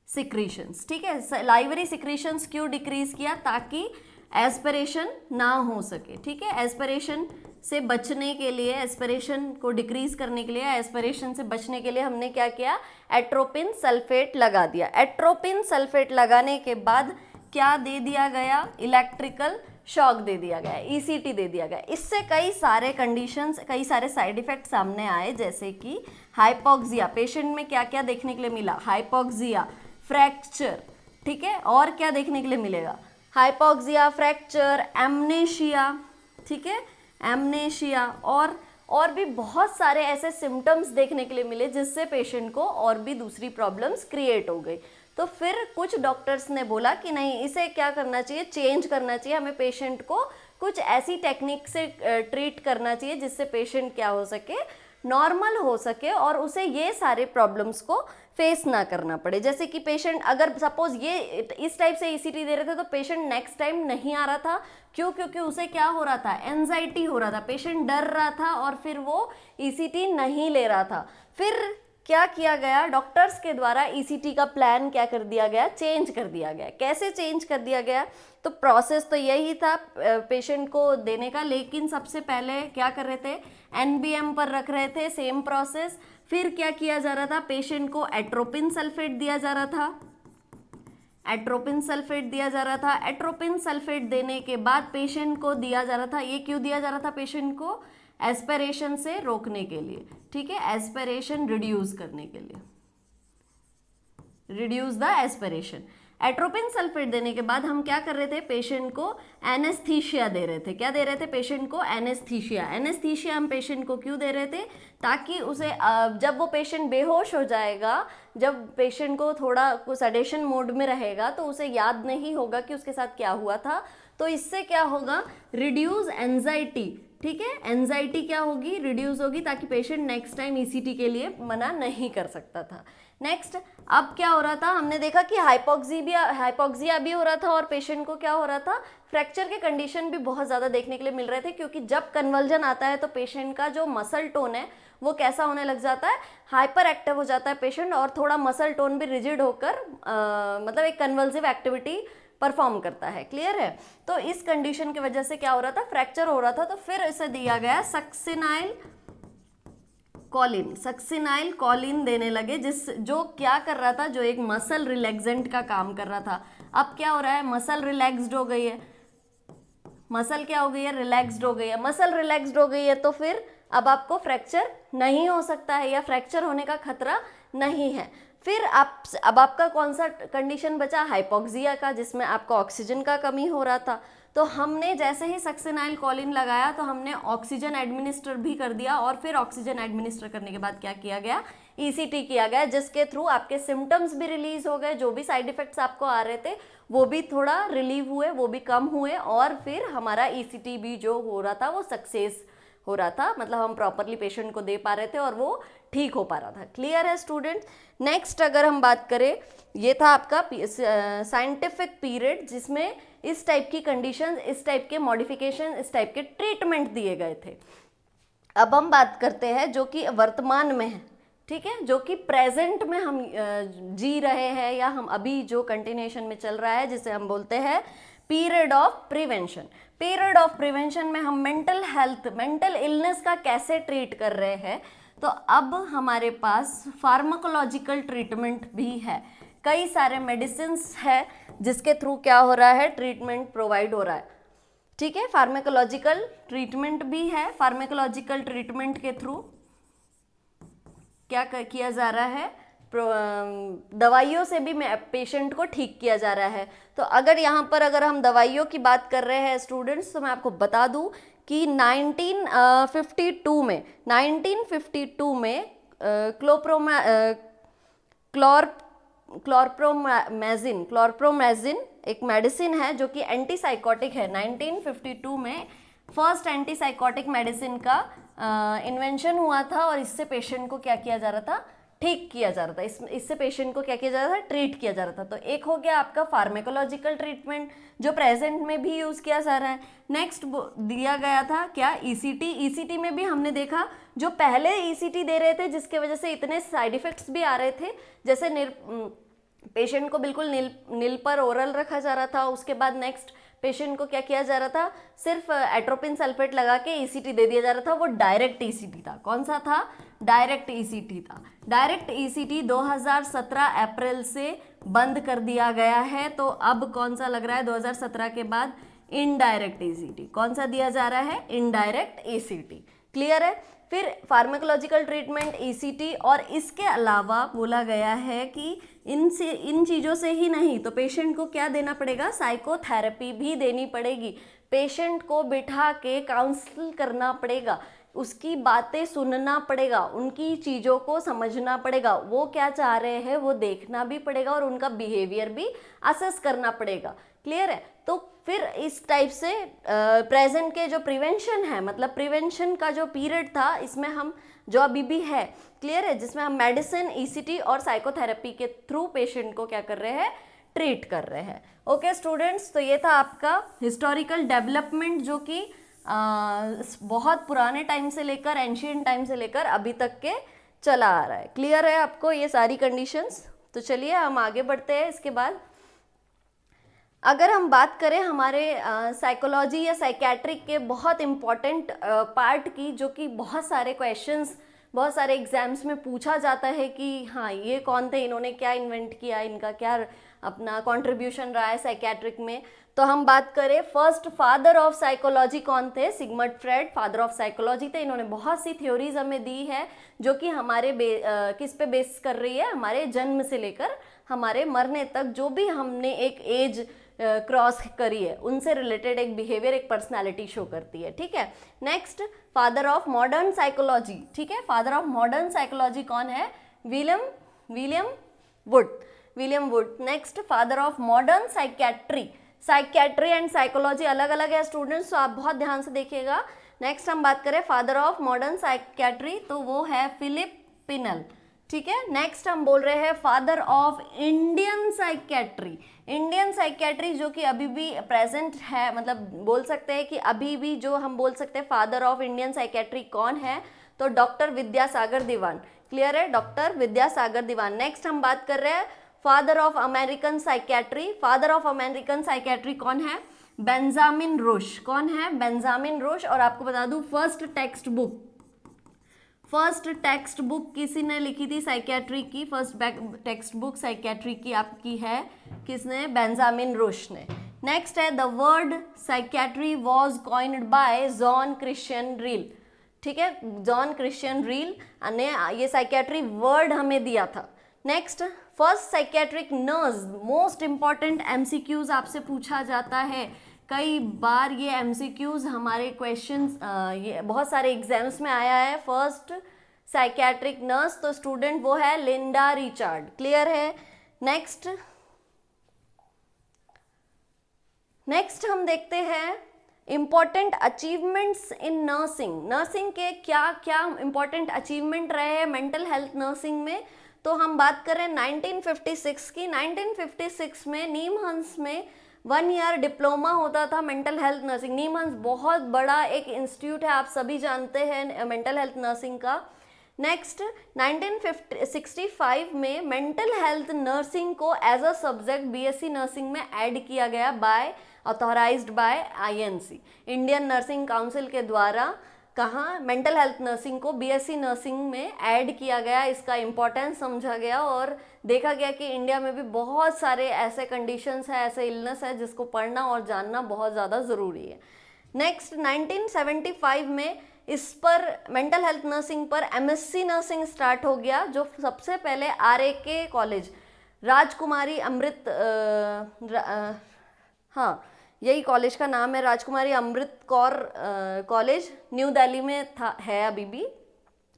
सिक्रीशंस। ठीक है। सलाइवरी सिक्रीशंस क्यों डिक्रीज किया, ताकि एस्पिरेशन ना हो सके। ठीक है। एस्पिरेशन से बचने के लिए, एस्पिरेशन को डिक्रीज करने के लिए, एस्पिरेशन से बचने के लिए हमने क्या किया, एट्रोपिन सल्फेट लगा दिया। एट्रोपिन सल्फेट लगाने के बाद क्या दे दिया गया, इलेक्ट्रिकल शॉक दे दिया गया, ईसीटी दे दिया गया। इससे कई सारे कंडीशंस, कई सारे साइड इफेक्ट सामने आए, जैसे कि हाइपोक्सिया, पेशेंट में क्या क्या देखने के लिए मिला, हाइपोक्सिया, फ्रैक्चर, ठीक है, और क्या देखने के लिए मिलेगा, हाइपोक्सिया, फ्रैक्चर, एमनेशिया, ठीक है, एमनेशिया, और भी बहुत सारे ऐसे सिम्टम्स देखने के लिए मिले जिससे पेशेंट को और भी दूसरी प्रॉब्लम्स क्रिएट हो गई। तो फिर कुछ डॉक्टर्स ने बोला कि नहीं, इसे क्या करना चाहिए, चेंज करना चाहिए, हमें पेशेंट को कुछ ऐसी टेक्निक से ट्रीट करना चाहिए जिससे पेशेंट क्या हो सके, नॉर्मल हो सके और उसे ये सारे प्रॉब्लम्स को फेस ना करना पड़े। जैसे कि पेशेंट अगर सपोज ये इस टाइप से ईसीटी दे रहे थे तो पेशेंट नेक्स्ट टाइम नहीं आ रहा था, क्यों, क्योंकि उसे क्या हो रहा था, एंजाइटी हो रहा था, पेशेंट डर रहा था और फिर वो ईसीटी नहीं ले रहा था। फिर क्या किया गया, डॉक्टर्स के द्वारा ईसीटी का प्लान क्या कर दिया गया, चेंज कर दिया गया। कैसे चेंज कर दिया गया, तो प्रोसेस तो यही था पेशेंट को देने का, लेकिन सबसे पहले क्या कर रहे थे, एनबीएम पर रख रहे थे, सेम प्रोसेस। फिर क्या किया जा रहा था, पेशेंट को एट्रोपिन सल्फेट दिया जा रहा था, एट्रोपिन सल्फेट दिया जा रहा था। एट्रोपिन सल्फेट देने के बाद पेशेंट को दिया जा रहा था, ये क्यों दिया जा रहा था, पेशेंट को एस्पिरेशन से रोकने के लिए, ठीक है, एस्पिरेशन रिड्यूस करने के लिए, reduce the aspiration. Atropine sulphate देने के बाद हम क्या कर रहे थे, पेशेंट को एनेस्थीसिया दे रहे थे। क्या दे रहे थे, पेशेंट को एनेस्थीसिया। एनेस्थीसिया हम पेशेंट को क्यों दे रहे थे, ताकि उसे जब वो पेशेंट बेहोश हो जाएगा, जब पेशेंट को थोड़ा सडेशन मोड में रहेगा तो उसे याद नहीं होगा कि उसके साथ क्या हुआ था। तो इससे क्या होगा, रिड्यूस एंजाइटी, ठीक है, एंजाइटी क्या होगी, रिड्यूस होगी, ताकि पेशेंट नेक्स्ट टाइम ईसीटी के लिए मना नहीं कर सकता था। नेक्स्ट, अब क्या हो रहा था, हमने देखा कि हाइपोक्सिया भी हो रहा था और पेशेंट को क्या हो रहा था, फ्रैक्चर के कंडीशन भी बहुत ज़्यादा देखने के लिए मिल रहे थे, क्योंकि जब कन्वर्जन आता है तो पेशेंट का जो मसल टोन है वो कैसा होने लग जाता है, हाइपर एक्टिव हो जाता है पेशेंट, और थोड़ा मसल टोन भी रिजिड होकर मतलब एक कन्वल्सिव एक्टिविटी परफॉर्म करता है। क्लियर है। तो इस कंडीशन की वजह से क्या हो रहा था, फ्रैक्चर हो रहा था। तो फिर इसे दिया गया सक्सिनाइल कॉलिन देने लगे, जो क्या कर रहा था, जो एक मसल रिलैक्सेंट का काम कर रहा था। अब क्या हो रहा है, मसल रिलैक्स्ड हो गई है, मसल क्या हो गई है, रिलैक्स्ड हो गई है। मसल रिलैक्स्ड हो गई है तो फिर अब आपको फ्रैक्चर नहीं हो सकता है, या फ्रैक्चर होने का खतरा नहीं है। फिर अब आपका कौन सा कंडीशन बचा, हाइपोक्सिया का, जिसमें आपको ऑक्सीजन का कमी हो रहा था। तो हमने जैसे ही सक्सिनाइल कॉलिन लगाया तो हमने ऑक्सीजन एडमिनिस्टर भी कर दिया, और फिर ऑक्सीजन एडमिनिस्टर करने के बाद क्या किया गया, ईसीटी किया गया, जिसके थ्रू आपके सिम्टम्स भी रिलीज हो गए, जो भी साइड इफेक्ट्स आपको आ रहे थे वो भी थोड़ा रिलीव हुए, वो भी कम हुए, और फिर हमारा ईसीटी भी जो हो रहा था वो सक्सेस हो रहा था, मतलब हम प्रॉपरली पेशेंट को दे पा रहे थे और वो ठीक हो पा रहा था। क्लियर है स्टूडेंट। नेक्स्ट अगर हम बात करें, ये था आपका साइंटिफिक पीरियड, जिसमें इस टाइप की कंडीशन, इस टाइप के मॉडिफिकेशन, इस टाइप के ट्रीटमेंट दिए गए थे। अब हम बात करते हैं जो कि वर्तमान में है, ठीक है, जो कि प्रेजेंट में हम जी रहे हैं, या हम अभी जो कंटिन्यूएशन में चल रहा है, जिसे हम बोलते हैं period of prevention. Period of prevention में हम मेंटल इलनेस का कैसे ट्रीट कर रहे हैं। तो अब हमारे पास फार्माकोलॉजिकल ट्रीटमेंट भी है, कई सारे मेडिसिन्स है जिसके थ्रू क्या हो रहा है, ट्रीटमेंट प्रोवाइड हो रहा है, ठीक है। फार्माकोलॉजिकल ट्रीटमेंट भी है, फार्माकोलॉजिकल ट्रीटमेंट के थ्रू क्या किया जा रहा है, दवाइयों से भी पेशेंट को ठीक किया जा रहा है। तो अगर यहाँ पर अगर हम दवाइयों की बात कर रहे हैं स्टूडेंट्स, तो मैं आपको बता दूं कि 1952 में क्लोरप्रोमाजिन एक मेडिसिन है जो कि एंटीसाइकोटिक है। 1952 में फर्स्ट एंटीसाइकोटिक मेडिसिन का इन्वेंशन हुआ था, और इससे पेशेंट को क्या किया जा रहा था, ठीक किया जा रहा था, इससे पेशेंट को क्या किया जा रहा था, ट्रीट किया जा रहा था। तो एक हो गया आपका फार्माकोलॉजिकल ट्रीटमेंट जो प्रेजेंट में भी यूज़ किया जा रहा है। नेक्स्ट दिया गया था क्या, ईसीटी। ईसीटी में भी हमने देखा जो पहले ईसीटी दे रहे थे जिसके वजह से इतने साइड इफेक्ट्स भी आ रहे थे, जैसे पेशेंट को बिल्कुल नील पर ओरल रखा जा रहा था। उसके बाद नेक्स्ट पेशेंट को क्या किया जा रहा था, सिर्फ एट्रोपिन सल्फेट लगा के ईसीटी दे दिया जा रहा था। वो डायरेक्ट ईसीटी था। कौन सा था, डायरेक्ट ईसीटी था। डायरेक्ट ईसीटी 2017 अप्रैल से बंद कर दिया गया है। तो अब कौन सा लग रहा है, 2017 के बाद इनडायरेक्ट ईसीटी। कौन सा दिया जा रहा है? Indirect ECT. क्लियर है? फिर फार्माकोलॉजिकल ट्रीटमेंट ईसीटी, और इसके अलावा बोला गया है कि इन चीज़ों से ही नहीं तो पेशेंट को क्या देना पड़ेगा? साइकोथेरेपी भी देनी पड़ेगी। पेशेंट को बिठा के काउंसल करना पड़ेगा, उसकी बातें सुनना पड़ेगा, उनकी चीज़ों को समझना पड़ेगा, वो क्या चाह रहे हैं वो देखना भी पड़ेगा, और उनका बिहेवियर भी असेस करना पड़ेगा। क्लियर है? तो फिर इस टाइप से प्रेजेंट के जो प्रिवेंशन है, मतलब प्रिवेंशन का जो पीरियड था, इसमें हम जो अभी भी है, क्लियर है, जिसमें हम मेडिसिन, ईसीटी और साइकोथेरेपी के थ्रू पेशेंट को क्या कर रहे हैं? ट्रीट कर रहे हैं। ओके स्टूडेंट्स, तो ये था आपका हिस्टोरिकल डेवलपमेंट जो कि बहुत पुराने टाइम से लेकर, एंशियंट टाइम से लेकर अभी तक के चला आ रहा है। क्लियर है आपको ये सारी कंडीशंस? तो चलिए हम आगे बढ़ते हैं। इसके बाद अगर हम बात करें हमारे साइकोलॉजी या साइकेट्रिक के बहुत इम्पॉर्टेंट पार्ट की, जो कि बहुत सारे क्वेश्चंस बहुत सारे एग्जाम्स में पूछा जाता है कि हाँ ये कौन थे, इन्होंने क्या इन्वेंट किया, इनका क्या अपना कंट्रीब्यूशन रहा है साइकेट्रिक में। तो हम बात करें फर्स्ट फादर ऑफ साइकोलॉजी कौन थे? Sigmund Freud father of psychology थे। इन्होंने बहुत सी थ्योरीज हमें दी है जो कि हमारे किस पे बेस कर रही है? हमारे जन्म से लेकर हमारे मरने तक जो भी हमने एक एज क्रॉस करी है उनसे रिलेटेड एक बिहेवियर, एक पर्सनालिटी शो करती है। ठीक है। Next, father of modern psychology. ठीक है, फादर ऑफ मॉडर्न साइकोलॉजी कौन है? William would. Next, father of modern psychiatry. Psychiatry and psychology अलग अलग है स्टूडेंट्स, तो आप बहुत ध्यान से देखिएगा। नेक्स्ट हम बात करें फादर ऑफ मॉडर्न साइकेट्री, तो वो है फिलिप पिनल। ठीक है। नेक्स्ट हम बोल रहे हैं father of Indian psychiatry. Indian psychiatry जो कि अभी भी प्रेजेंट है, मतलब बोल सकते हैं कि अभी भी जो हम बोल सकते हैं फादर ऑफ इंडियन साइकेट्री कौन है? तो डॉक्टर विद्यासागर दीवान। क्लियर है? डॉक्टर विद्यासागर दीवान। नेक्स्ट हम बात कर रहे हैं father of American psychiatry. Father of American psychiatry कौन है? Benjamin rush. कौन है? Benjamin rush. और आपको बता दूं फर्स्ट टेक्स्ट बुक किसी ने लिखी थी साइकेट्री की? फर्स्ट टेक्स्ट बुक साइकेट्री की आपकी है किसने? बेंजामिन रूश ने। नेक्स्ट है the word psychiatry was coined bye John Christian reel. ठीक है, जॉन क्रिश्चियन रील ने ये साइकेट्री वर्ड हमें दिया था। Next, first psychiatric nurse. Most important MCQs आपसे पूछा जाता है कई बार, ये एमसीक्यूज हमारे क्वेश्चंस ये बहुत सारे एग्जाम्स में आया है। फर्स्ट साइकेट्रिक नर्स, तो स्टूडेंट वो है लिंडा रिचार्ड। क्लियर है? नेक्स्ट हम देखते हैं important achievements in nursing. Nursing के क्या क्या इंपॉर्टेंट अचीवमेंट रहे हैं मेंटल हेल्थ नर्सिंग में? तो हम बात करें 1956 की। 1956 में नीमहंस में 1 ईयर डिप्लोमा होता था मेंटल हेल्थ नर्सिंग। नीमहंस बहुत बड़ा एक इंस्टीट्यूट है, आप सभी जानते हैं मेंटल हेल्थ नर्सिंग का। नेक्स्ट, 1965 में मेंटल हेल्थ नर्सिंग को as a subject BSc nursing में ऐड किया गया authorised by INC, Indian nursing council के द्वारा। कहाँ? मेंटल हेल्थ नर्सिंग को बीएससी नर्सिंग में ऐड किया गया, इसका इम्पोर्टेंस समझा गया और देखा गया कि इंडिया में भी बहुत सारे ऐसे कंडीशंस है, ऐसे इलनेस है जिसको पढ़ना और जानना बहुत ज़्यादा ज़रूरी है। नेक्स्ट, 1975 में इस पर मेंटल हेल्थ नर्सिंग पर एमएससी नर्सिंग स्टार्ट हो गया, जो सबसे पहले आरएके कॉलेज राजकुमारी अमृत हाँ यही कॉलेज का नाम है, राजकुमारी अमृत कौर कॉलेज, न्यू दिल्ली में है अभी भी,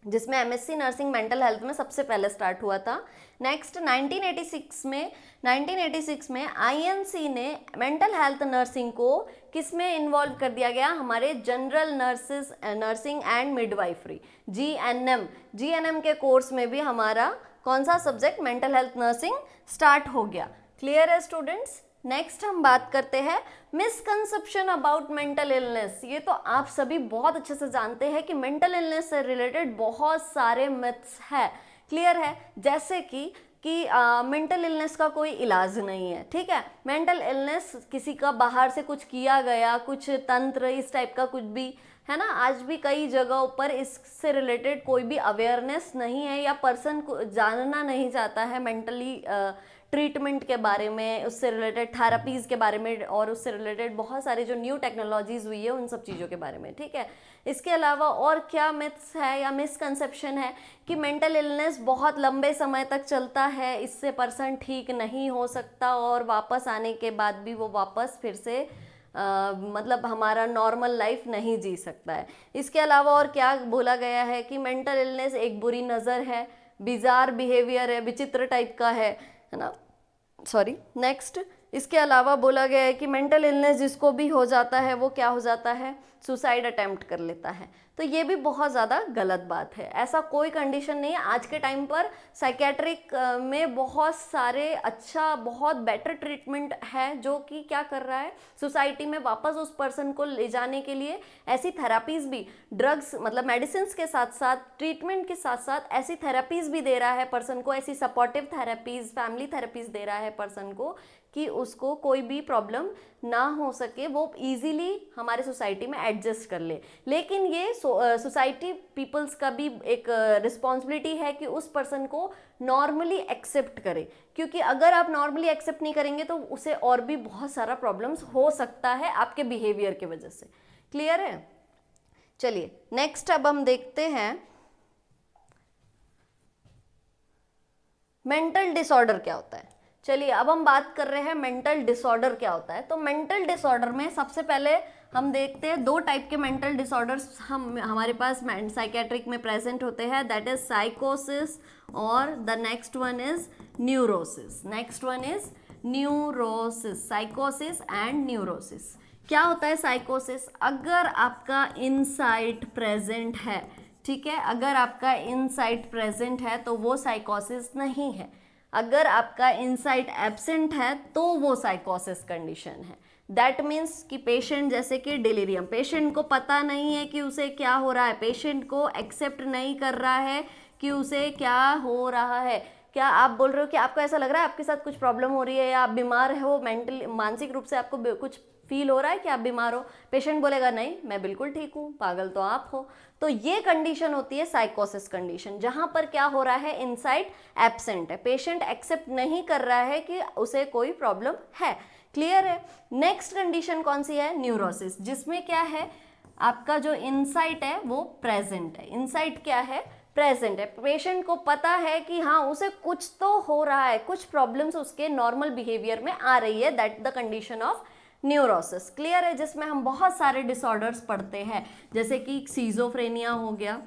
जिसमें एमएससी नर्सिंग मेंटल हेल्थ में सबसे पहले स्टार्ट हुआ था। नेक्स्ट, 1986 में आईएनसी ने मेंटल हेल्थ नर्सिंग को किसमें इन्वॉल्व कर दिया गया? हमारे general nursing and midwifery, GNM के कोर्स में भी हमारा कौन सा subject? Mental health nursing start हो गया। क्लियर है स्टूडेंट्स? नेक्स्ट हम बात करते हैं मिसकंसेप्शन अबाउट मेंटल इलनेस। ये तो आप सभी बहुत अच्छे से जानते हैं कि मेंटल इलनेस से रिलेटेड बहुत सारे मिथ्स है। क्लियर है? जैसे कि मेंटल इलनेस का कोई इलाज नहीं है। ठीक है, मेंटल इलनेस किसी का बाहर से कुछ किया गया, कुछ तंत्र इस टाइप का कुछ भी है ना, आज भी कई जगहों पर इससे रिलेटेड कोई भी अवेयरनेस नहीं है या पर्सन को जानना नहीं चाहता है मेंटली ट्रीटमेंट के बारे में, उससे रिलेटेड थेरेपीज़ के बारे में और उससे रिलेटेड बहुत सारी जो न्यू टेक्नोलॉजीज़ हुई है उन सब चीज़ों के बारे में, ठीक है। इसके अलावा और क्या मिथ्स है या मिसकंसेप्शन है कि मेंटल इलनेस बहुत लंबे समय तक चलता है, इससे पर्सन ठीक नहीं हो सकता और वापस आने के बाद भी वो वापस फिर से मतलब हमारा नॉर्मल लाइफ नहीं जी सकता है। इसके अलावा और क्या बोला गया है कि मेंटल इलनेस एक बुरी नज़र है, बिजार बिहेवियर है, विचित्र टाइप का है ना, सॉरी। नेक्स्ट, इसके अलावा बोला गया है कि मेंटल इलनेस जिसको भी हो जाता है वो क्या हो जाता है, सुसाइड अटेम्प्ट कर लेता है। तो ये भी बहुत ज़्यादा गलत बात है, ऐसा कोई कंडीशन नहीं है। आज के टाइम पर साइकेट्रिक में बहुत सारे अच्छा, बहुत बेटर ट्रीटमेंट है जो कि क्या कर रहा है, सोसाइटी में वापस उस पर्सन को ले जाने के लिए ऐसी थेरापीज़ भी, ड्रग्स मतलब मेडिसिन के साथ साथ, ट्रीटमेंट के साथ साथ ऐसी थेरापीज़ भी दे रहा है पर्सन को, ऐसी सपोर्टिव थेरापीज़, फैमिली थेरापीज़ दे रहा है पर्सन को कि उसको कोई भी प्रॉब्लम ना हो सके, वो इजीली हमारे सोसाइटी में एडजस्ट कर ले। लेकिन ये सोसाइटी पीपल्स का भी एक रिस्पॉन्सिबिलिटी है कि उस पर्सन को नॉर्मली एक्सेप्ट करे, क्योंकि अगर आप नॉर्मली एक्सेप्ट नहीं करेंगे तो उसे और भी बहुत सारा प्रॉब्लम्स हो सकता है आपके बिहेवियर की वजह से। क्लियर है? चलिए नेक्स्ट अब हम देखते हैं मेंटल डिसऑर्डर क्या होता है। चलिए अब हम बात कर रहे हैं मेंटल डिसऑर्डर क्या होता है। तो मेंटल डिसऑर्डर में सबसे पहले हम देखते हैं दो टाइप के मेंटल डिसऑर्डर्स हमारे पास साइकेट्रिक में प्रेजेंट होते हैं, दैट इज साइकोसिस और the next one is neurosis. Next one is neurosis, साइकोसिस एंड न्यूरोसिस। क्या होता है साइकोसिस? अगर आपका इनसाइट प्रेजेंट है, ठीक है, अगर आपका इनसाइट प्रेजेंट है तो वो साइकोसिस नहीं है। अगर आपका इनसाइट एब्सेंट है तो वो साइकोसिस कंडीशन है। दैट मीन्स कि पेशेंट, जैसे कि डिलीरियम, पेशेंट को पता नहीं है कि उसे क्या हो रहा है, पेशेंट को एक्सेप्ट नहीं कर रहा है कि उसे क्या हो रहा है। क्या आप बोल रहे हो कि आपको ऐसा लग रहा है आपके साथ कुछ प्रॉब्लम हो रही है या आप बीमार हो, मेंटली मानसिक रूप से आपको कुछ फील हो रहा है कि आप बीमार हो? पेशेंट बोलेगा नहीं, मैं बिल्कुल ठीक हूँ, पागल तो आप हो। तो ये कंडीशन होती है साइकोसिस कंडीशन, जहां पर क्या हो रहा है, इनसाइट एब्सेंट है, पेशेंट एक्सेप्ट नहीं कर रहा है कि उसे कोई प्रॉब्लम है। क्लियर है? नेक्स्ट कंडीशन कौन सी है? न्यूरोसिस, जिसमें क्या है, आपका जो इनसाइट है वो प्रेजेंट है। इनसाइट क्या है? प्रेजेंट है। पेशेंट को पता है कि हाँ उसे कुछ तो हो रहा है, कुछ प्रॉब्लम्स उसके नॉर्मल बिहेवियर में आ रही है, that the condition of neurosis. Clear है? जिसमें हम बहुत सारे डिसऑर्डर्स पढ़ते हैं, जैसे कि सीजोफ्रेनिया हो गया,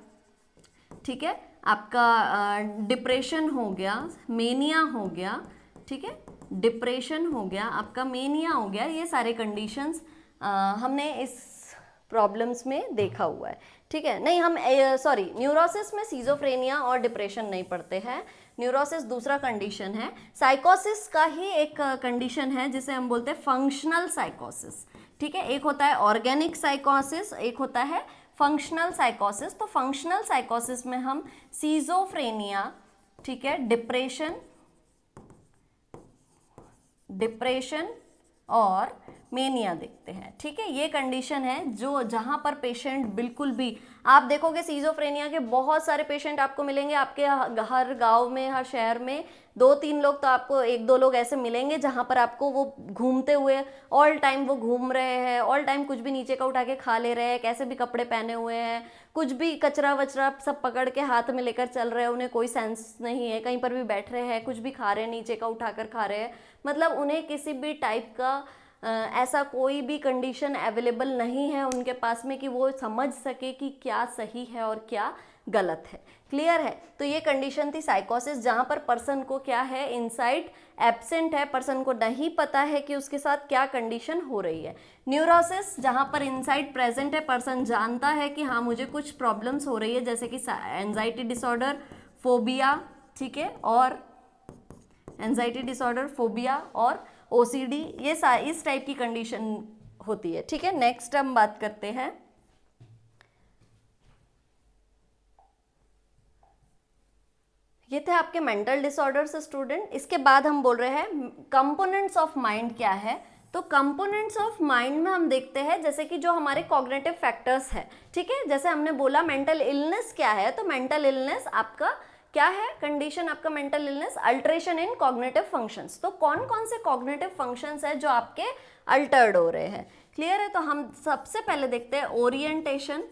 ठीक है, आपका डिप्रेशन हो गया, मेनिया हो गया, ठीक है, डिप्रेशन हो गया, आपका मेनिया हो गया। ये सारे कंडीशंस हमने इस प्रॉब्लम्स में देखा हुआ है, ठीक है। नहीं, हम सॉरी, न्यूरोसिस में सीजोफ्रेनिया और डिप्रेशन नहीं पढ़ते हैं, न्यूरोसिस दूसरा कंडीशन है। साइकोसिस का ही एक कंडीशन है जिसे हम बोलते हैं फंक्शनल साइकोसिस, ठीक है। एक होता है ऑर्गेनिक साइकोसिस, एक होता है फंक्शनल साइकोसिस। तो फंक्शनल साइकोसिस में हम सीजोफ्रेनिया, ठीक है, डिप्रेशन और मेनिया देखते हैं, ठीक है। ये कंडीशन है जो जहां पर पेशेंट बिल्कुल भी, आप देखोगे सीजोफ्रेनिया के बहुत सारे पेशेंट आपको मिलेंगे आपके हर गांव में, हर शहर में 2-3 लोग तो आपको, 1-2 लोग ऐसे मिलेंगे जहां पर आपको वो घूमते हुए, ऑल टाइम वो घूम रहे हैं, ऑल टाइम कुछ भी नीचे का उठा के खा ले रहे हैं, कैसे भी कपड़े पहने हुए हैं, कुछ भी कचरा वचरा सब पकड़ के हाथ में लेकर चल रहे हैं, उन्हें कोई सेंस नहीं है, कहीं पर भी बैठ रहे हैं, कुछ भी खा रहे हैं, नीचे का उठाकर खा रहे हैं, मतलब उन्हें किसी भी टाइप का ऐसा कोई भी कंडीशन अवेलेबल नहीं है उनके पास में कि वो समझ सके कि क्या सही है और क्या गलत है। क्लियर है? तो ये कंडीशन थी साइकोसिस, जहां पर पर्सन को क्या है, इनसाइट एब्सेंट है, पर्सन को नहीं पता है कि उसके साथ क्या कंडीशन हो रही है। न्यूरोसिस, जहां पर इनसाइट प्रेजेंट है, पर्सन जानता है कि हाँ मुझे कुछ प्रॉब्लम्स हो रही है, जैसे कि एंजाइटी डिसऑर्डर, फोबिया, ठीक है, और एंजाइटी डिसऑर्डर, फोबिया और ओसीडी, ये इस टाइप की कंडीशन होती है, ठीक है। नेक्स्ट हम बात करते हैं, ये थे आपके मेंटल डिसऑर्डर्स स्टूडेंट। इसके बाद हम बोल रहे हैं कंपोनेंट्स ऑफ माइंड क्या है। तो कंपोनेंट्स ऑफ माइंड में हम देखते हैं जैसे कि जो हमारे कॉग्निटिव फैक्टर्स है, ठीक है। जैसे हमने बोला मेंटल इलनेस क्या है, तो मेंटल इलनेस आपका क्या है कंडीशन आपका मेंटल इलनेस? अल्टरेशन इन कॉग्निटिव फंक्शंस। तो कौन कौन से कॉग्निटिव फंक्शंस है जो आपके अल्टर्ड हो रहे हैं? क्लियर है? तो हम सबसे पहले देखते हैं orientation,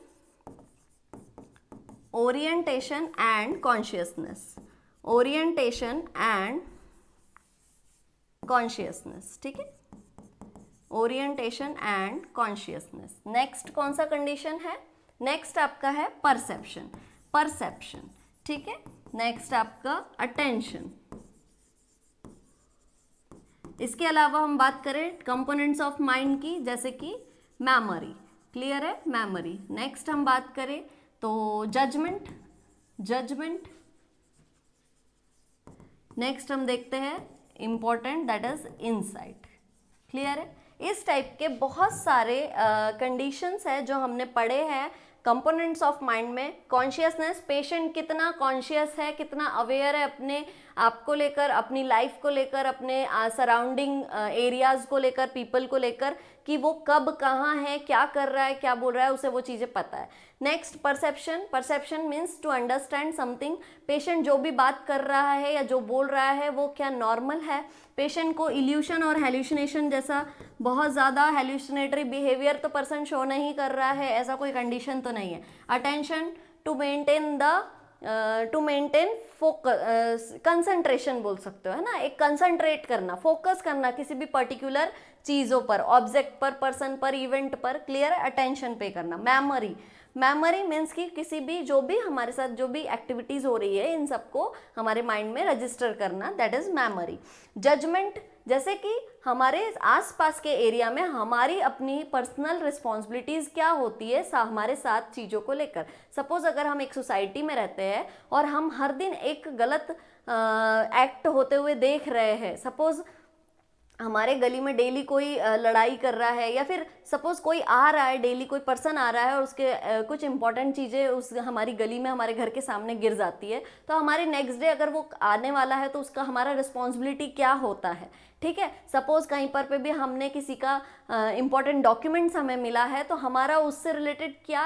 orientation and consciousness, orientation and consciousness, ठीक है, ओरिएंटेशन एंड कॉन्शियसनेस। नेक्स्ट कौन सा कंडीशन है? नेक्स्ट आपका है परसेप्शन, परसेप्शन, ठीक है। नेक्स्ट आपका अटेंशन। इसके अलावा हम बात करें कंपोनेंट्स ऑफ माइंड की, जैसे कि मेमोरी, क्लियर है, मेमोरी। नेक्स्ट हम बात करें तो जजमेंट, जजमेंट। नेक्स्ट हम देखते हैं important, that is insight, clear है। इस टाइप के बहुत सारे कंडीशंस है जो हमने पढ़े हैं कंपोनेंट्स ऑफ माइंड में। कॉन्शियसनेस, पेशेंट कितना कॉन्शियस है, कितना अवेयर है अपने आप को लेकर, अपनी लाइफ को लेकर, अपने सराउंडिंग एरियाज को लेकर, पीपल को लेकर, कि वो कब कहाँ है, क्या कर रहा है, क्या बोल रहा है, उसे वो चीज़ें पता है। Next perception, perception means to understand something. Patient जो भी बात कर रहा है या जो बोल रहा है वो क्या नॉर्मल है, पेशेंट को इल्यूशन और हेल्यूसिनेशन जैसा बहुत ज़्यादा हेल्यूसिनेटरी बिहेवियर तो पर्सन शो नहीं कर रहा है, ऐसा कोई कंडीशन तो नहीं है। Attention, to maintain focus, concentration बोल सकते हो, है ना, एक कंसंट्रेट करना, फोकस करना किसी भी पर्टिकुलर चीज़ों पर, ऑब्जेक्ट पर, पर्सन पर, इवेंट पर, क्लियर है, अटेंशन पे करना। मेमोरी, मेमोरी मीन्स कि किसी भी जो भी हमारे साथ जो भी एक्टिविटीज़ हो रही है इन सबको हमारे माइंड में रजिस्टर करना, दैट इज मेमोरी। जजमेंट, जैसे कि हमारे आसपास के एरिया में हमारी अपनी पर्सनल रिस्पॉन्सिबिलिटीज़ क्या होती है हमारे साथ चीज़ों को लेकर। सपोज अगर हम एक सोसाइटी में रहते हैं और हम हर दिन एक गलत एक्ट होते हुए देख रहे हैं, सपोज हमारे गली में डेली कोई लड़ाई कर रहा है, या फिर सपोज कोई आ रहा है, डेली कोई पर्सन आ रहा है और उसके कुछ इंपॉर्टेंट चीज़ें उस हमारी गली में हमारे घर के सामने गिर जाती है, तो हमारे नेक्स्ट डे अगर वो आने वाला है तो उसका हमारा रिस्पॉन्सिबिलिटी क्या होता है, ठीक है। सपोज कहीं पर पे भी हमने किसी का इंपॉर्टेंट डॉक्यूमेंट्स हमें मिला है, तो हमारा उससे रिलेटेड क्या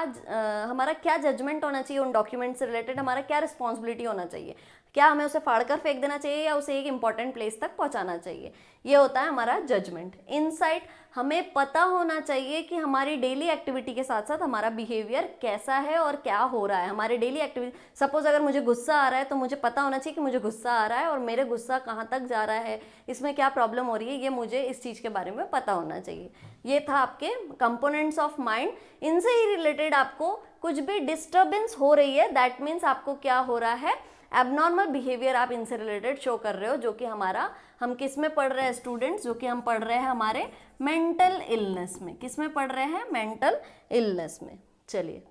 हमारा क्या जजमेंट होना चाहिए, उन डॉक्यूमेंट से रिलेटेड हमारा क्या रिस्पॉन्सिबिलिटी होना चाहिए, क्या हमें उसे फाड़कर फेंक देना चाहिए या उसे एक इंपॉर्टेंट प्लेस तक पहुंचाना चाहिए, ये होता है हमारा जजमेंट। इनसाइट, हमें पता होना चाहिए कि हमारी डेली एक्टिविटी के साथ साथ हमारा बिहेवियर कैसा है और क्या हो रहा है हमारे डेली एक्टिविटी। सपोज अगर मुझे गुस्सा आ रहा है तो मुझे पता होना चाहिए कि मुझे गुस्सा आ रहा है और मेरे गुस्सा कहाँ तक जा रहा है, इसमें क्या प्रॉब्लम हो रही है, ये मुझे इस चीज़ के बारे में पता होना चाहिए। ये था आपके कंपोनेंट्स ऑफ माइंड। इनसे ही रिलेटेड आपको कुछ भी डिस्टर्बेंस हो रही है, दैट मीन्स आपको क्या हो रहा है, एबनॉर्मल बिहेवियर आप इनसे रिलेटेड शो कर रहे हो, जो कि हमारा, हम किस में पढ़ रहे हैं स्टूडेंट्स, जो कि हम पढ़ रहे हैं हमारे मेंटल इलनेस में। किस में पढ़ रहे हैं? मेंटल इलनेस में। चलिए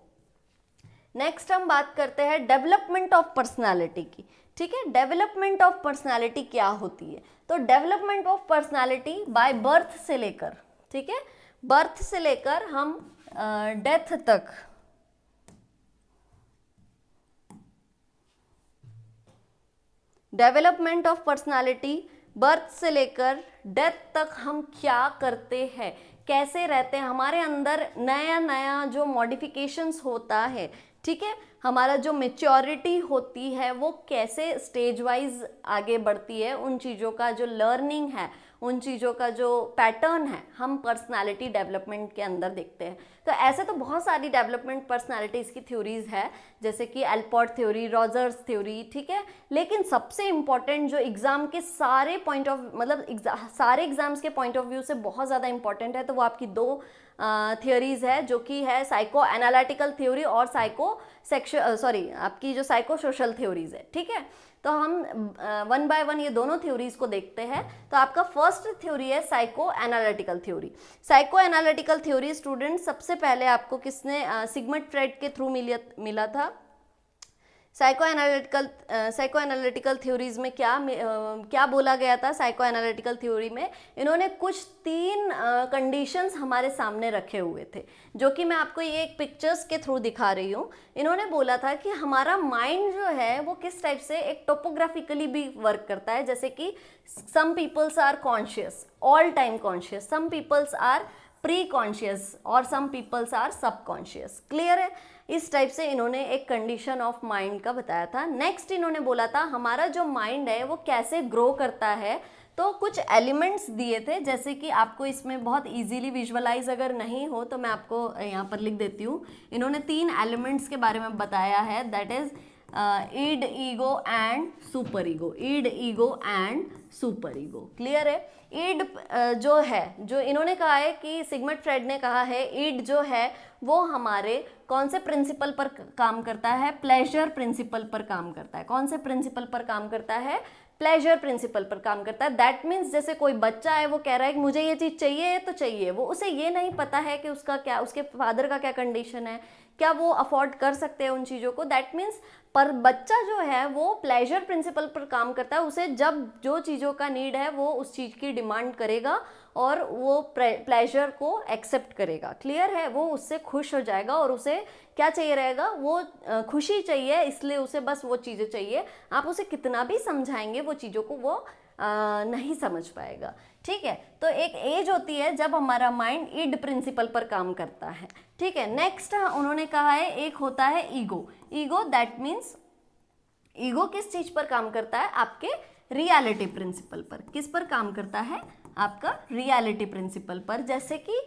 नेक्स्ट हम बात करते हैं डेवलपमेंट ऑफ पर्सनालिटी की, ठीक है। डेवलपमेंट ऑफ पर्सनालिटी क्या होती है? तो development of personality by birth से लेकर, ठीक है, बर्थ से लेकर हम डेथ तक, डेवलपमेंट ऑफ पर्सनालिटी बर्थ से लेकर डेथ तक हम क्या करते हैं, कैसे रहते हैं, हमारे अंदर नया नया जो मॉडिफिकेशंस होता है, ठीक है, हमारा जो मेच्योरिटी होती है वो कैसे स्टेज वाइज आगे बढ़ती है, उन चीज़ों का जो लर्निंग है, उन चीज़ों का जो पैटर्न है, हम पर्सनालिटी डेवलपमेंट के अंदर देखते हैं। तो ऐसे तो बहुत सारी डेवलपमेंट पर्सनालिटीज़ की थ्योरीज है, जैसे कि एल्पोर्ट थ्योरी, रॉजर्स थ्योरी, ठीक है। लेकिन सबसे इम्पॉर्टेंट जो एग्जाम के सारे पॉइंट ऑफ सारे एग्जाम्स के पॉइंट ऑफ व्यू से बहुत ज़्यादा इंपॉर्टेंट है, तो वो आपकी दो थियोरीज है, जो कि है साइको एनालिटिकल थ्योरी और आपकी जो साइको सोशल थ्योरीज है, ठीक है। तो हम वन बाय वन ये दोनों थ्योरीज को देखते हैं। तो आपका फर्स्ट थ्योरी है psycho analytical theory. Psycho analytical theory student सबसे पहले आपको किसने सिगमंड फ्रॉइड के थ्रू मिला था। साइको एनालिटिकल थ्योरीज में क्या बोला गया था? साइको एनालिटिकल थ्योरी में इन्होंने कुछ 3 कंडीशंस हमारे सामने रखे हुए थे, जो कि मैं आपको ये एक पिक्चर्स के थ्रू दिखा रही हूँ। इन्होंने बोला था कि हमारा माइंड जो है वो किस टाइप से एक टोपोग्राफिकली भी वर्क करता है, जैसे कि some peoples are conscious, all time conscious, some peoples are pre conscious और some peoples are subconscious, clear है। इस टाइप से इन्होंने एक कंडीशन ऑफ माइंड का बताया था। नेक्स्ट इन्होंने बोला था हमारा जो माइंड है वो कैसे ग्रो करता है, तो कुछ एलिमेंट्स दिए थे, जैसे कि आपको इसमें बहुत इजीली विजुअलाइज अगर नहीं हो तो मैं आपको यहाँ पर लिख देती हूँ। इन्होंने 3 एलिमेंट्स के बारे में बताया है, that is id, ego and super ego. Id, ego and super ego. Clear है? ईड जो है, जो इन्होंने कहा है कि सिगमंड फ्रेड ने कहा है ईड जो है वो हमारे कौन से प्रिंसिपल पर काम करता है? प्लेजर प्रिंसिपल पर काम करता है। कौन से प्रिंसिपल पर काम करता है? प्लेजर प्रिंसिपल पर काम करता है। दैट मीन्स जैसे कोई बच्चा है वो कह रहा है कि मुझे ये चीज़ चाहिए तो चाहिए, वो उसे ये नहीं पता है कि उसका क्या, उसके फादर का क्या कंडीशन है, क्या वो अफोर्ड कर सकते हैं उन चीज़ों को। दैट मीन्स पर बच्चा जो है वो प्लेजर प्रिंसिपल पर काम करता है, उसे जब जो चीज़ों का नीड है वो उस चीज़ की डिमांड करेगा और वो प्लेजर को एक्सेप्ट करेगा। क्लियर है? वो उससे खुश हो जाएगा और उसे क्या चाहिए रहेगा? वो खुशी चाहिए, इसलिए उसे बस वो चीज़ें चाहिए। आप उसे कितना भी समझाएंगे वो चीज़ों को वो नहीं समझ पाएगा। ठीक है? तो एक एज होती है जब हमारा माइंड ईड प्रिंसिपल पर काम करता है। ठीक है? नेक्स्ट उन्होंने कहा है एक होता है ego. Ego that means ego किस चीज पर काम करता है? आपके रियलिटी प्रिंसिपल पर। किस पर काम करता है? आपका रियलिटी प्रिंसिपल पर। जैसे कि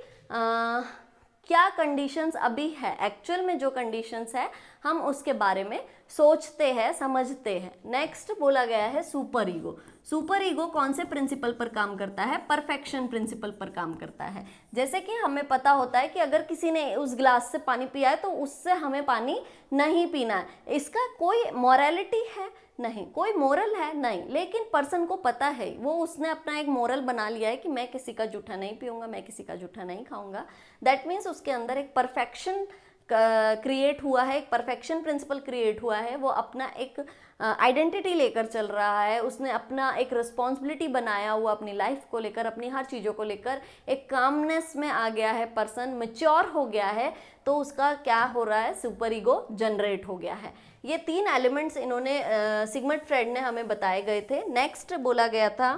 क्या कंडीशंस अभी है, एक्चुअल में जो कंडीशंस है हम उसके बारे में सोचते हैं, समझते हैं। नेक्स्ट बोला गया है सुपर ईगो। सुपर ईगो कौन से प्रिंसिपल पर काम करता है? परफेक्शन प्रिंसिपल पर काम करता है। जैसे कि हमें पता होता है कि अगर किसी ने उस ग्लास से पानी पिया है तो उससे हमें पानी नहीं पीना है। इसका कोई मॉरलिटी है? नहीं। कोई मोरल है? नहीं। लेकिन पर्सन को पता है, वो उसने अपना एक मोरल बना लिया है कि मैं किसी का जूठा नहीं पीऊंगा, मैं किसी का जूठा नहीं खाऊंगा। दैट मीन्स उसके अंदर एक परफेक्शन क्रिएट हुआ है, एक परफेक्शन प्रिंसिपल क्रिएट हुआ है। वो अपना एक आइडेंटिटी लेकर चल रहा है, उसने अपना एक रिस्पॉन्सिबिलिटी बनाया हुआ अपनी लाइफ को लेकर, अपनी हर चीज़ों को लेकर एक कामनेस में आ गया है, पर्सन मैच्योर हो गया है, तो उसका क्या हो रहा है? सुपर ईगो जनरेट हो गया है। ये 3 एलिमेंट्स इन्होंने सिगमंड फ्रेड ने हमें बताए गए थे। नेक्स्ट बोला गया था,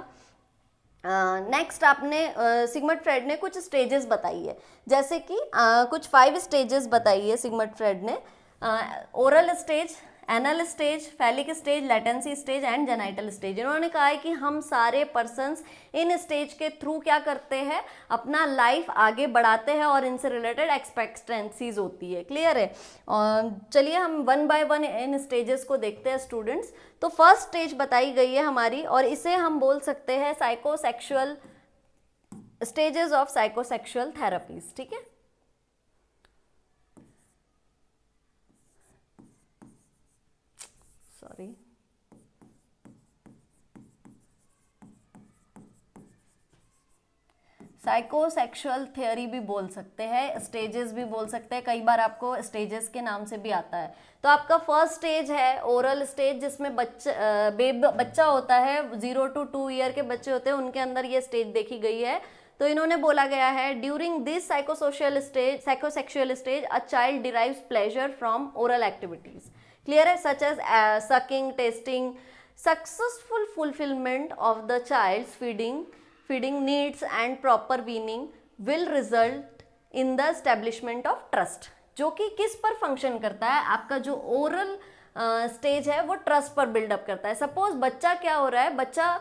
नेक्स्ट आपने सिगमंड फ्रेड ने कुछ स्टेजेस बताई है, जैसे कि कुछ 5 स्टेजेस बताई है सिगमंड फ्रेड ने। Oral stage, anal stage, phallic stage, latency stage and genital stage. इन्होंने कहा है कि हम सारे पर्सन्स इन स्टेज के थ्रू क्या करते हैं? अपना लाइफ आगे बढ़ाते हैं और इनसे रिलेटेड एक्सपेक्टेंसीज होती है। क्लियर है? चलिए हम 1 बाय 1 इन स्टेजेस को देखते हैं स्टूडेंट्स। तो फर्स्ट स्टेज बताई गई है हमारी, और इसे हम बोल सकते हैं psychosexual stages of psychosexual therapies. ठीक है? सॉरी, साइकोसेक्सुअल थियोरी भी बोल सकते हैं, स्टेजेस भी बोल सकते हैं, कई बार आपको स्टेजेस के नाम से भी आता है। तो आपका फर्स्ट स्टेज है ओरल स्टेज, जिसमें बच्चा होता है, 0 to 2 ईयर के बच्चे होते हैं, उनके अंदर ये स्टेज देखी गई है। तो इन्होंने बोला गया है during this psychosexual stage a child derives pleasure from oral activities. Clear है? Such as sucking, tasting, successful fulfillment of the child's feeding needs and proper weaning will result in the establishment of trust। जो कि किस पर function करता है? आपका जो oral stage है वो ट्रस्ट पर बिल्डअप करता है। सपोज बच्चा क्या हो रहा है, बच्चा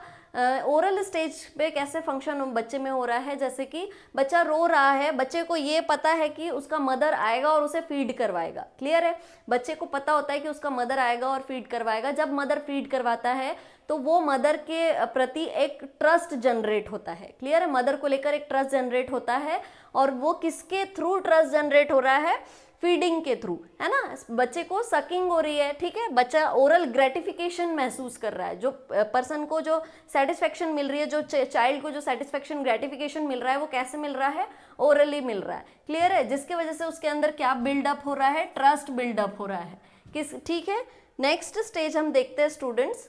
ओरल स्टेज पे कैसे फंक्शन बच्चे में हो रहा है, जैसे कि बच्चा रो रहा है, बच्चे को ये पता है कि उसका मदर आएगा और उसे फीड करवाएगा। क्लियर है? बच्चे को पता होता है कि उसका मदर आएगा और फीड करवाएगा। जब मदर फीड करवाता है तो वो मदर के प्रति एक ट्रस्ट जनरेट होता है। क्लियर है? मदर को लेकर एक ट्रस्ट जनरेट होता है, और वो किसके थ्रू ट्रस्ट जनरेट हो रहा है? फीडिंग के थ्रू, है ना? बच्चे को सकिंग हो रही है, ठीक है, बच्चा ओरल ग्रेटिफिकेशन महसूस कर रहा है, जो पर्सन को जो सेटिस्फेक्शन मिल रही है, जो चाइल्ड को जो सेटिस्फेक्शन ग्रेटिफिकेशन मिल रहा है, वो कैसे मिल रहा है? ओरली मिल रहा है। क्लियर है? जिसके वजह से उसके अंदर क्या बिल्डअप हो रहा है? ट्रस्ट बिल्डअप हो रहा है। किस? ठीक है? नेक्स्ट स्टेज हम देखते हैं स्टूडेंट्स,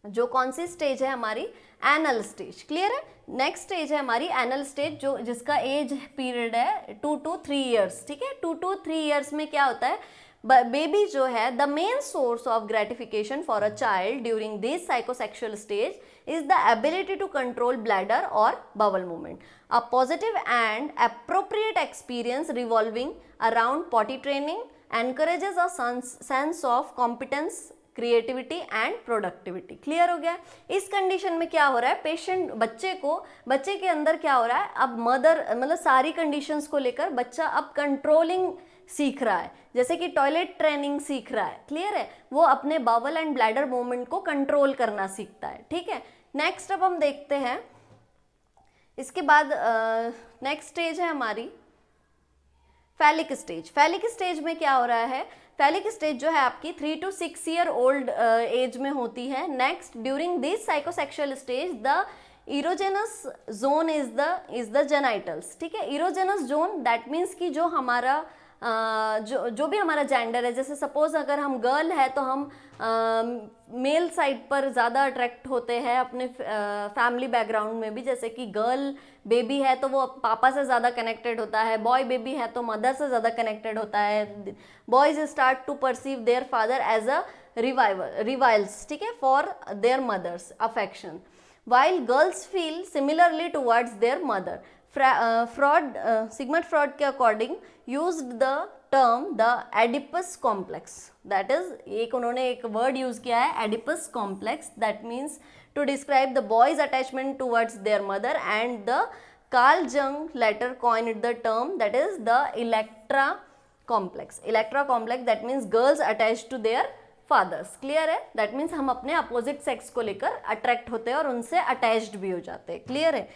जो कौन सी स्टेज है हमारी? Anal stage. क्लियर है? नेक्स्ट स्टेज है हमारी एनल स्टेज, जो जिसका एज पीरियड है 2 to 3 ईयर्स। ठीक है? 2 to 3 ईयर्स में क्या होता है? बेबी जो है, the main source of gratification for a child during this psychosexual stage is the ability to control bladder or bowel movement. A positive and appropriate experience revolving around potty training, encourages a sense of competence, creativity and productivity. Clear हो गया? इस condition में क्या हो रहा है, patient बच्चे के अंदर क्या हो रहा है, अब मदर मतलब सारी कंडीशंस को लेकर बच्चा अब कंट्रोलिंग सीख रहा है, जैसे कि टॉयलेट ट्रेनिंग सीख रहा है। क्लियर है? वो अपने बावल एंड ब्लैडर मूवमेंट को कंट्रोल करना सीखता है। ठीक है, नेक्स्ट अब हम देखते हैं, इसके बाद नेक्स्ट स्टेज है हमारी फैलिक स्टेज। फैलिक स्टेज में क्या हो रहा है, फैलिक स्टेज जो है आपकी 3 to 6 ईयर ओल्ड एज में होती है। Next, during this psychosexual stage the erogenous zone is the genitals. ठीक है, इरोजेनस जोन दैट मीन्स कि जो हमारा जो भी हमारा जेंडर है, जैसे सपोज अगर हम गर्ल है तो हम मेल साइड पर ज़्यादा अट्रैक्ट होते हैं अपने फैमिली बैकग्राउंड में भी, जैसे कि गर्ल बेबी है तो वो पापा से ज़्यादा कनेक्टेड होता है, बॉय बेबी है तो मदर से ज़्यादा कनेक्टेड होता है। Boys start to perceive their father as a rivals, ठीक है, for their mothers affection, while girls feel similarly towards their mother. Sigmund Freud के according used the term the Oedipus complex, that is एक उन्होंने एक word use किया है Oedipus complex, that means to describe the boys attachment towards their mother, and the Carl Jung later coined the term that is the Electra complex. Electra complex that means girls attached to their fathers. Clear है? That means हम अपने opposite sex को लेकर attract होते हैं और उनसे attached भी हो जाते हैं। क्लियर है?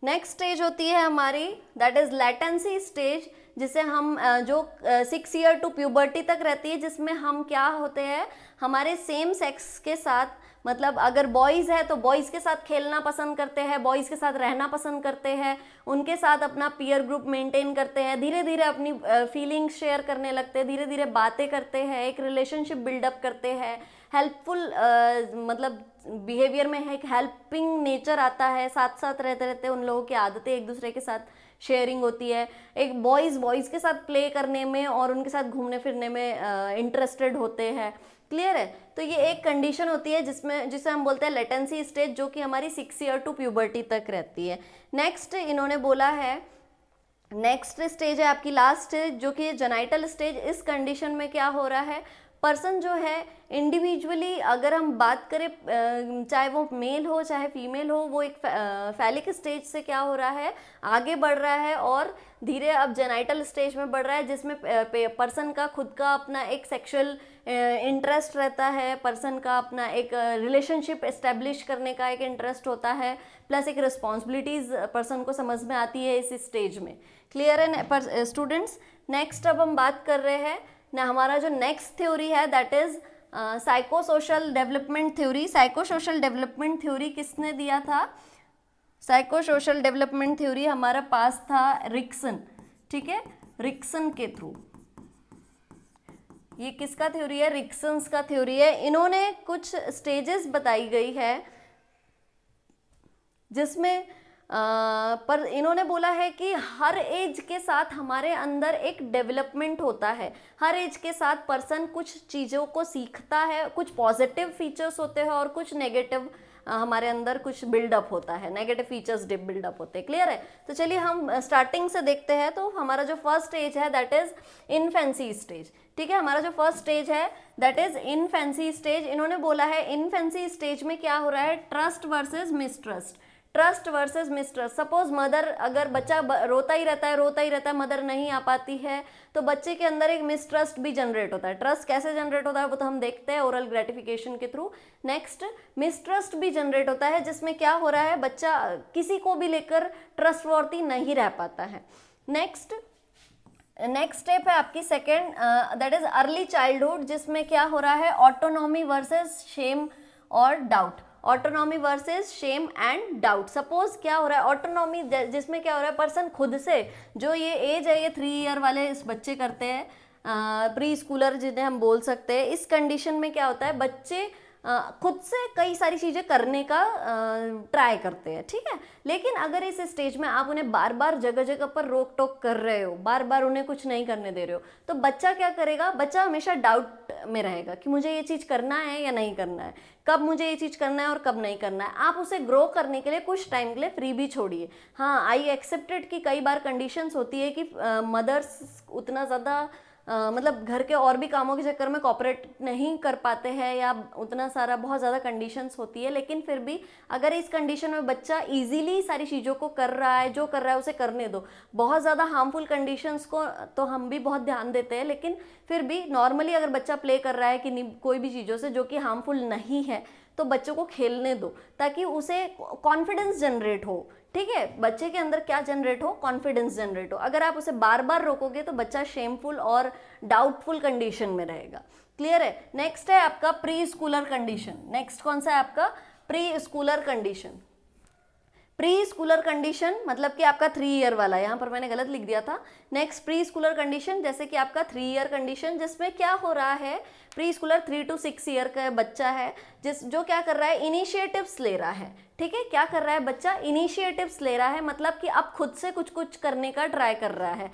नेक्स्ट स्टेज होती है हमारी दैट इज लैटेंसी स्टेज, जिसे हम जो 6 ईयर टू प्यूबर्टी तक रहती है, जिसमें हम क्या होते हैं, हमारे सेम सेक्स के साथ, मतलब अगर बॉयज़ है तो बॉयज़ के साथ खेलना पसंद करते हैं, बॉयज़ के साथ रहना पसंद करते हैं, उनके साथ अपना पीयर ग्रुप मेंटेन करते हैं, धीरे धीरे अपनी फीलिंग्स शेयर करने लगते हैं, धीरे धीरे बातें करते हैं, एक रिलेशनशिप बिल्डअप करते हैं, हेल्पफुल मतलब बिहेवियर में एक हेल्पिंग नेचर आता है, साथ साथ रहते रहते उन लोगों की आदतें एक दूसरे के साथ शेयरिंग होती है, एक बॉयज़ के साथ प्ले करने में और उनके साथ घूमने फिरने में इंटरेस्टेड होते हैं। क्लियर है? तो ये एक कंडीशन होती है जिसे हम बोलते हैं लेटेंसी स्टेज, जो कि हमारी 6 ईयर टू प्यूबर्टी तक रहती है। नेक्स्ट इन्होंने बोला है, नेक्स्ट स्टेज है आपकी लास्ट स्टेज, जो कि जेनाइटल स्टेज। इस कंडीशन में क्या हो रहा है, पर्सन जो है इंडिविजुअली अगर हम बात करें, चाहे वो मेल हो चाहे फीमेल हो, वो एक फैलिक स्टेज से क्या हो रहा है, आगे बढ़ रहा है और धीरे अब जेनाइटल स्टेज में बढ़ रहा है, जिसमें पर्सन का खुद का अपना एक सेक्सुअल इंटरेस्ट रहता है, पर्सन का अपना एक रिलेशनशिप एस्टेब्लिश करने का एक इंटरेस्ट होता है, प्लस एक रिस्पॉन्सिबिलिटीज़ पर्सन को समझ में आती है इस स्टेज में। क्लियर है स्टूडेंट्स? नेक्स्ट अब हम बात कर रहे हैं ना, हमारा जो नेक्स्ट थ्योरी है that is psychosocial development theory. Psychosocial development theory किसने दिया था? साइकोसोशल डेवलपमेंट थ्योरी हमारा पास था रिक्सन। ठीक है, रिक्सन के थ्रू। ये किसका थ्योरी है? रिक्सन्स का थ्योरी है। इन्होंने कुछ स्टेजेस बताई गई है जिसमें पर इन्होंने बोला है कि हर एज के साथ हमारे अंदर एक डेवलपमेंट होता है, हर एज के साथ पर्सन कुछ चीज़ों को सीखता है, कुछ पॉजिटिव फीचर्स होते हैं और कुछ नेगेटिव हमारे अंदर कुछ बिल्डअप होता है, नेगेटिव फीचर्स बिल्डअप होते हैं। क्लियर है? तो चलिए हम स्टार्टिंग से देखते हैं। तो हमारा जो फर्स्ट स्टेज है दैट इज इनफेंसी स्टेज। ठीक है, हमारा जो फर्स्ट स्टेज है दैट इज इनफेंसी स्टेज। इन्होंने बोला है इनफेंसी स्टेज में क्या हो रहा है, trust versus mistrust. Trust versus mistrust. Suppose mother, अगर बच्चा रोता ही रहता है, मदर नहीं आ पाती है, तो बच्चे के अंदर एक मिसट्रस्ट भी जनरेट होता है। ट्रस्ट कैसे जनरेट होता है वो तो हम देखते हैं ओरल ग्रेटिफिकेशन के थ्रू। नेक्स्ट, मिसट्रस्ट भी जनरेट होता है, जिसमें क्या हो रहा है, बच्चा किसी को भी लेकर ट्रस्टवर्थी नहीं रह पाता है। नेक्स्ट स्टेप है आपकी second, that is early childhood, जिसमें क्या हो रहा है, ऑटोनॉमी वर्सेस शेम और doubt. Autonomy versus shame and doubt. Suppose क्या हो रहा है, ऑटोनॉमी जिसमें क्या हो रहा है, पर्सन खुद से, जो ये एज है ये 3 ईयर वाले इस बच्चे करते हैं, प्री स्कूलर जिन्हें हम बोल सकते हैं। इस कंडीशन में क्या होता है, बच्चे खुद से कई सारी चीज़ें करने का ट्राई करते हैं, ठीक है। लेकिन अगर इस स्टेज में आप उन्हें बार बार जगह जगह पर रोक टोक कर रहे हो, बार बार उन्हें कुछ नहीं करने दे रहे हो, तो बच्चा क्या करेगा, बच्चा हमेशा डाउट में रहेगा कि मुझे ये चीज़ करना है या नहीं करना है, कब मुझे ये चीज़ करना है और कब नहीं करना है। आप उसे ग्रो करने के लिए कुछ टाइम के लिए फ्री भी छोड़िए। हाँ, आई एक्सेप्टेड कि कई बार कंडीशंस होती है कि मदर्स उतना ज़्यादा मतलब घर के और भी कामों के चक्कर में कॉपरेट नहीं कर पाते हैं, या उतना सारा बहुत ज़्यादा कंडीशंस होती है। लेकिन फिर भी अगर इस कंडीशन में बच्चा इजीली सारी चीज़ों को कर रहा है, जो कर रहा है उसे करने दो। बहुत ज़्यादा हार्मफुल कंडीशंस को तो हम भी बहुत ध्यान देते हैं, लेकिन फिर भी नॉर्मली अगर बच्चा प्ले कर रहा है कि कोई भी चीज़ों से जो कि हार्मफुल नहीं है, तो बच्चों को खेलने दो, ताकि उसे कॉन्फिडेंस जनरेट हो। ठीक है, बच्चे के अंदर क्या जनरेट हो, कॉन्फिडेंस जनरेट हो। अगर आप उसे बार बार रोकोगे तो बच्चा शेमफुल और डाउटफुल कंडीशन में रहेगा। क्लियर है। नेक्स्ट है आपका प्री स्कूलर कंडीशन। नेक्स्ट कौन सा है आपका, pre Schuler condition. Pre Schuler condition मतलब कि आपका 3 ईयर वाला, यहाँ पर मैंने गलत लिख दिया था। नेक्स्ट प्री स्कूलर कंडीशन, जैसे कि आपका 3 ईयर कंडीशन, जिसमें क्या हो रहा है, प्री स्कूलर 3 to 6 ईयर का बच्चा है जो क्या कर रहा है, इनिशिएटिव्स ले रहा है। ठीक है, क्या कर रहा है बच्चा, इनिशिएटिव्स ले रहा है, मतलब कि अब खुद से कुछ कुछ करने का ट्राई कर रहा है।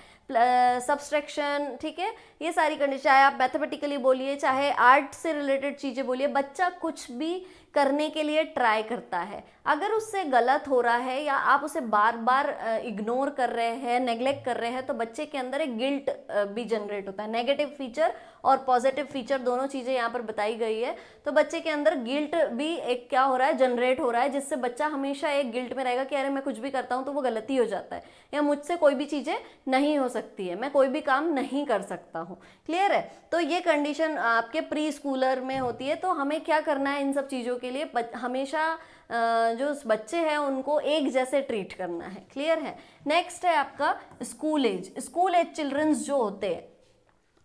सब्सट्रैक्शन, ठीक है, ये सारी कंडीशन, चाहे आप मैथमेटिकली बोलिए, चाहे आर्ट से रिलेटेड चीज़ें बोलिए, बच्चा कुछ भी करने के लिए ट्राई करता है। अगर उससे गलत हो रहा है या आप उसे बार बार इग्नोर कर रहे हैं, नेग्लेक्ट कर रहे हैं, तो बच्चे के अंदर एक गिल्ट भी जनरेट होता है। नेगेटिव फीचर और पॉजिटिव फीचर दोनों चीज़ें यहाँ पर बताई गई है। तो बच्चे के अंदर गिल्ट भी एक क्या हो रहा है, जनरेट हो रहा है, जिससे बच्चा हमेशा एक गिल्ट में रहेगा कि अरे मैं कुछ भी करता हूँ तो वो गलती हो जाता है, या मुझसे कोई भी चीज़ें नहीं हो सकती है, मैं कोई भी काम नहीं कर सकता हूँ। क्लियर है। तो ये कंडीशन आपके प्री स्कूलर में होती है। तो हमें क्या करना है इन सब चीज़ों के लिए, हमेशा जो बच्चे हैं उनको एक जैसे ट्रीट करना है। क्लियर है। नेक्स्ट है आपका school age. School age childrens जो होते हैं,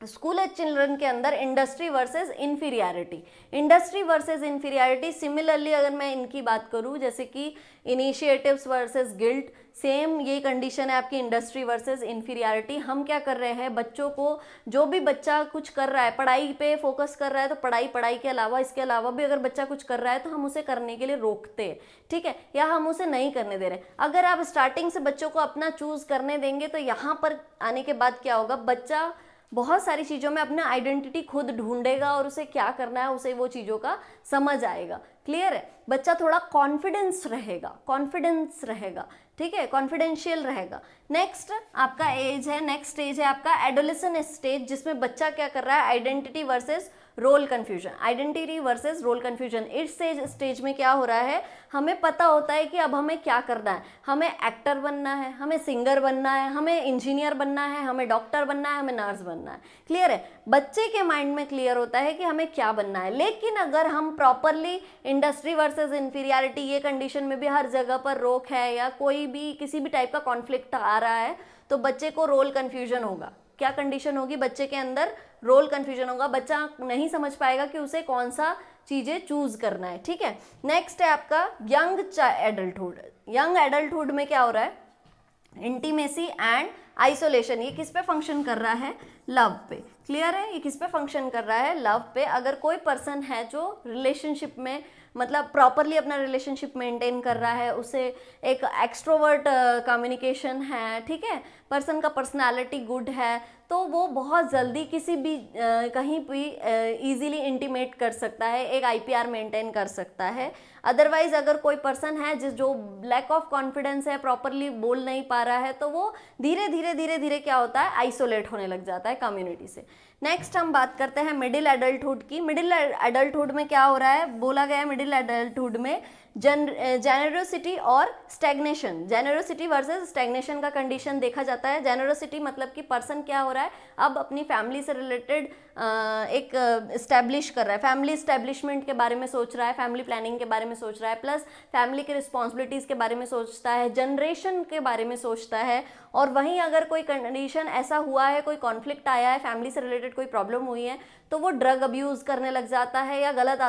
स्कूल एज चिल्ड्रन के अंदर industry versus inferiority. Industry versus inferiority, similarly अगर मैं इनकी बात करूं, जैसे कि इनिशिएटिव्स वर्सेस गिल्ट, सेम ये कंडीशन है आपकी इंडस्ट्री वर्सेस इन्फीरियरिटी। हम क्या कर रहे हैं, बच्चों को, जो भी बच्चा कुछ कर रहा है, पढ़ाई पे फोकस कर रहा है, तो पढ़ाई के अलावा, इसके अलावा भी अगर बच्चा कुछ कर रहा है तो हम उसे करने के लिए रोकते हैं। ठीक है, या हम उसे नहीं करने दे रहे। अगर आप स्टार्टिंग से बच्चों को अपना चूज करने देंगे तो यहाँ पर आने के बाद क्या होगा, बच्चा बहुत सारी चीज़ों में अपना आइडेंटिटी खुद ढूंढेगा और उसे क्या करना है उसे वो चीज़ों का समझ आएगा। क्लियर है। बच्चा थोड़ा कॉन्फिडेंस रहेगा, ठीक है, कॉन्फिडेंशियल रहेगा। नेक्स्ट आपका एज है, नेक्स्ट स्टेज है आपका एडोलेसेंट स्टेज, जिसमें बच्चा क्या कर रहा है, identity versus role confusion. Identity versus role confusion, इस स्टेज में क्या हो रहा है, हमें पता होता है कि अब हमें क्या करना है, हमें एक्टर बनना है, हमें सिंगर बनना है, हमें इंजीनियर बनना है, हमें डॉक्टर बनना है, हमें नर्स बनना है। क्लियर है। बच्चे के माइंड में क्लियर होता है कि हमें क्या बनना है। लेकिन अगर हम प्रॉपरली इंडस्ट्री वर्सेस इंफीरियरिटी, ये कंडीशन में भी हर जगह पर रोक है या कोई भी किसी भी टाइप का कॉन्फ्लिक्ट आ रहा है, तो बच्चे को रोल कन्फ्यूजन होगा। क्या कंडीशन होगी, बच्चे के अंदर रोल कन्फ्यूजन होगा। बच्चा नहीं समझ पाएगा कि उसे कौन सा चीजें चूज करना है। ठीक है। नेक्स्ट है आपका यंग एडल्टहुड। यंग एडल्टहुड में क्या हो रहा है, इंटीमेसी एंड आइसोलेशन। ये किस पे फंक्शन कर रहा है, लव पे। क्लियर है, ये किस पे फंक्शन कर रहा है, लव पे। अगर कोई पर्सन है जो रिलेशनशिप में मतलब प्रॉपरली अपना रिलेशनशिप मेंटेन कर रहा है, उसे एक एक्सट्रोवर्ट कम्युनिकेशन है, ठीक है, पर्सन का पर्सनालिटी गुड है, तो वो बहुत जल्दी किसी भी कहीं भी इजीली इंटीमेट कर सकता है, एक आईपीआर मेंटेन कर सकता है। अदरवाइज अगर कोई पर्सन है जो लैक ऑफ कॉन्फिडेंस है, प्रॉपरली बोल नहीं पा रहा है, तो वो धीरे धीरे क्या होता है, आइसोलेट होने लग जाता है कम्युनिटी से। नेक्स्ट हम बात करते हैं मिडिल एडल्टहुड की। मिडिल एडल्टहुड में क्या हो रहा है, बोला गया है मिडिल एडल्टहुड में जेनरोसिटी और स्टैग्नेशन, जेनरोसिटी वर्सेस स्टैग्नेशन का कंडीशन देखा जाता है। जेनरोसिटी मतलब कि पर्सन क्या हो रहा है, अब अपनी फैमिली से रिलेटेड एक इस्टेब्लिश कर रहा है, फैमिली इस्टेब्लिशमेंट के बारे में सोच रहा है, फैमिली प्लानिंग के बारे में सोच रहा है, प्लस फैमिली के रिस्पॉन्सिबिलिटीज़ के बारे में सोचता है, जनरेशन के बारे में सोचता है। और वहीं अगर कोई कंडीशन ऐसा हुआ है, कोई कॉन्फ्लिक्ट आया है, फैमिली से रिलेटेड कोई प्रॉब्लम हुई है, तो वो ड्रग अब्यूज़ करने लग जाता है या गलत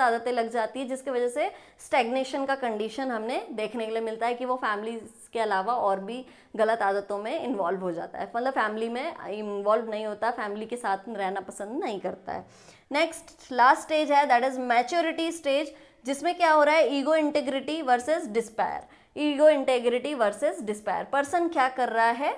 आदतें लग जाती है, जिसकी वजह से स्टैग्नेशन का कंडीशन हमने देखने के लिए मिलता है कि वो फैमिली के अलावा और भी गलत आदतों में इन्वॉल्व हो जाता है, मतलब फैमिली में इन्वॉल्व नहीं होता, फैमिली के साथ रहना पसंद नहीं करता है। नेक्स्ट लास्ट स्टेज है दैट इज मैच्योरिटी स्टेज, जिसमें क्या हो रहा है, ego integrity versus despair. Ego integrity versus despair, person क्या कर रहा है,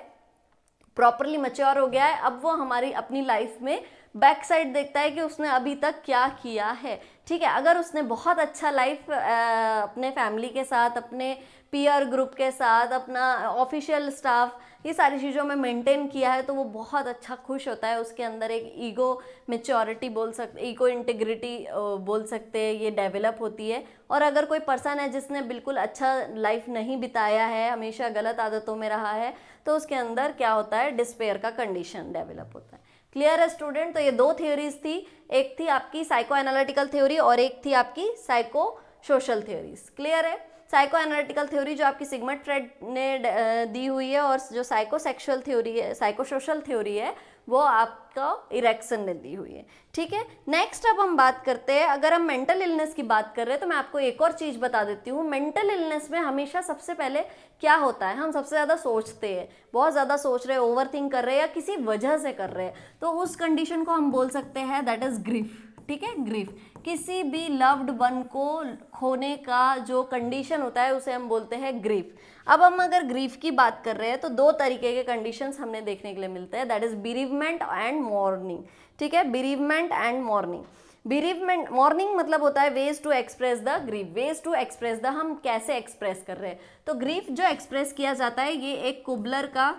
प्रॉपरली मैच्योर हो गया है, अब वो हमारी अपनी लाइफ में बैक साइड देखता है कि उसने अभी तक क्या किया है। ठीक है, अगर उसने बहुत अच्छा लाइफ अपने फैमिली के साथ, अपने पीयर ग्रुप के साथ, अपना ऑफिशियल स्टाफ, ये सारी चीज़ों में मेंटेन किया है, तो वो बहुत अच्छा खुश होता है, उसके अंदर एक ईगो मेच्योरिटी बोल सकते, ईगो इंटीग्रिटी बोल सकते हैं, ये डेवलप होती है। और अगर कोई पर्सन है जिसने बिल्कुल अच्छा लाइफ नहीं बिताया है, हमेशा गलत आदतों में रहा है, तो उसके अंदर क्या होता है, डिस्पेयर का कंडीशन डेवलप होता है। क्लियर है स्टूडेंट? तो ये दो थ्योरीज थी, एक थी आपकी साइको एनालिटिकल थ्योरी और एक थी आपकी साइको सोशल थ्योरीज। क्लियर है? साइको एनालिटिकल थ्योरी जो आपकी सिगमंड फ्रॉइड ने दी हुई है, और जो साइको सेक्सुअल थ्योरी है, साइको सोशल थ्योरी है, वो आपका इरेक्सन ने दी हुई है। ठीक है, नेक्स्ट अब हम बात करते हैं, अगर हम मेंटल इलनेस की बात कर रहे हैं तो मैं आपको एक और चीज़ बता देती हूँ। मेंटल इलनेस में हमेशा सबसे पहले क्या होता है, हम सबसे ज़्यादा सोचते हैं, बहुत ज़्यादा सोच रहे हैं, ओवर थिंक कर रहे हैं या किसी वजह से कर रहे हैं, तो उस कंडीशन को हम बोल सकते हैं दैट इज ग्रीफ। ठीक है, ग्रीफ, किसी भी लव्ड वन को खोने का जो कंडीशन होता है उसे हम बोलते हैं ग्रीफ। अब हम अगर ग्रीफ की बात कर रहे हैं तो दो तरीके के कंडीशंस हमने देखने के लिए मिलते हैं, that is bereavement and mourning. ठीक है, bereavement and mourning. Bereavement, mourning मतलब होता है ways to express the grief, ways to express the, हम कैसे एक्सप्रेस कर रहे हैं। तो ग्रीफ जो एक्सप्रेस किया जाता है, ये एक कुबलर का,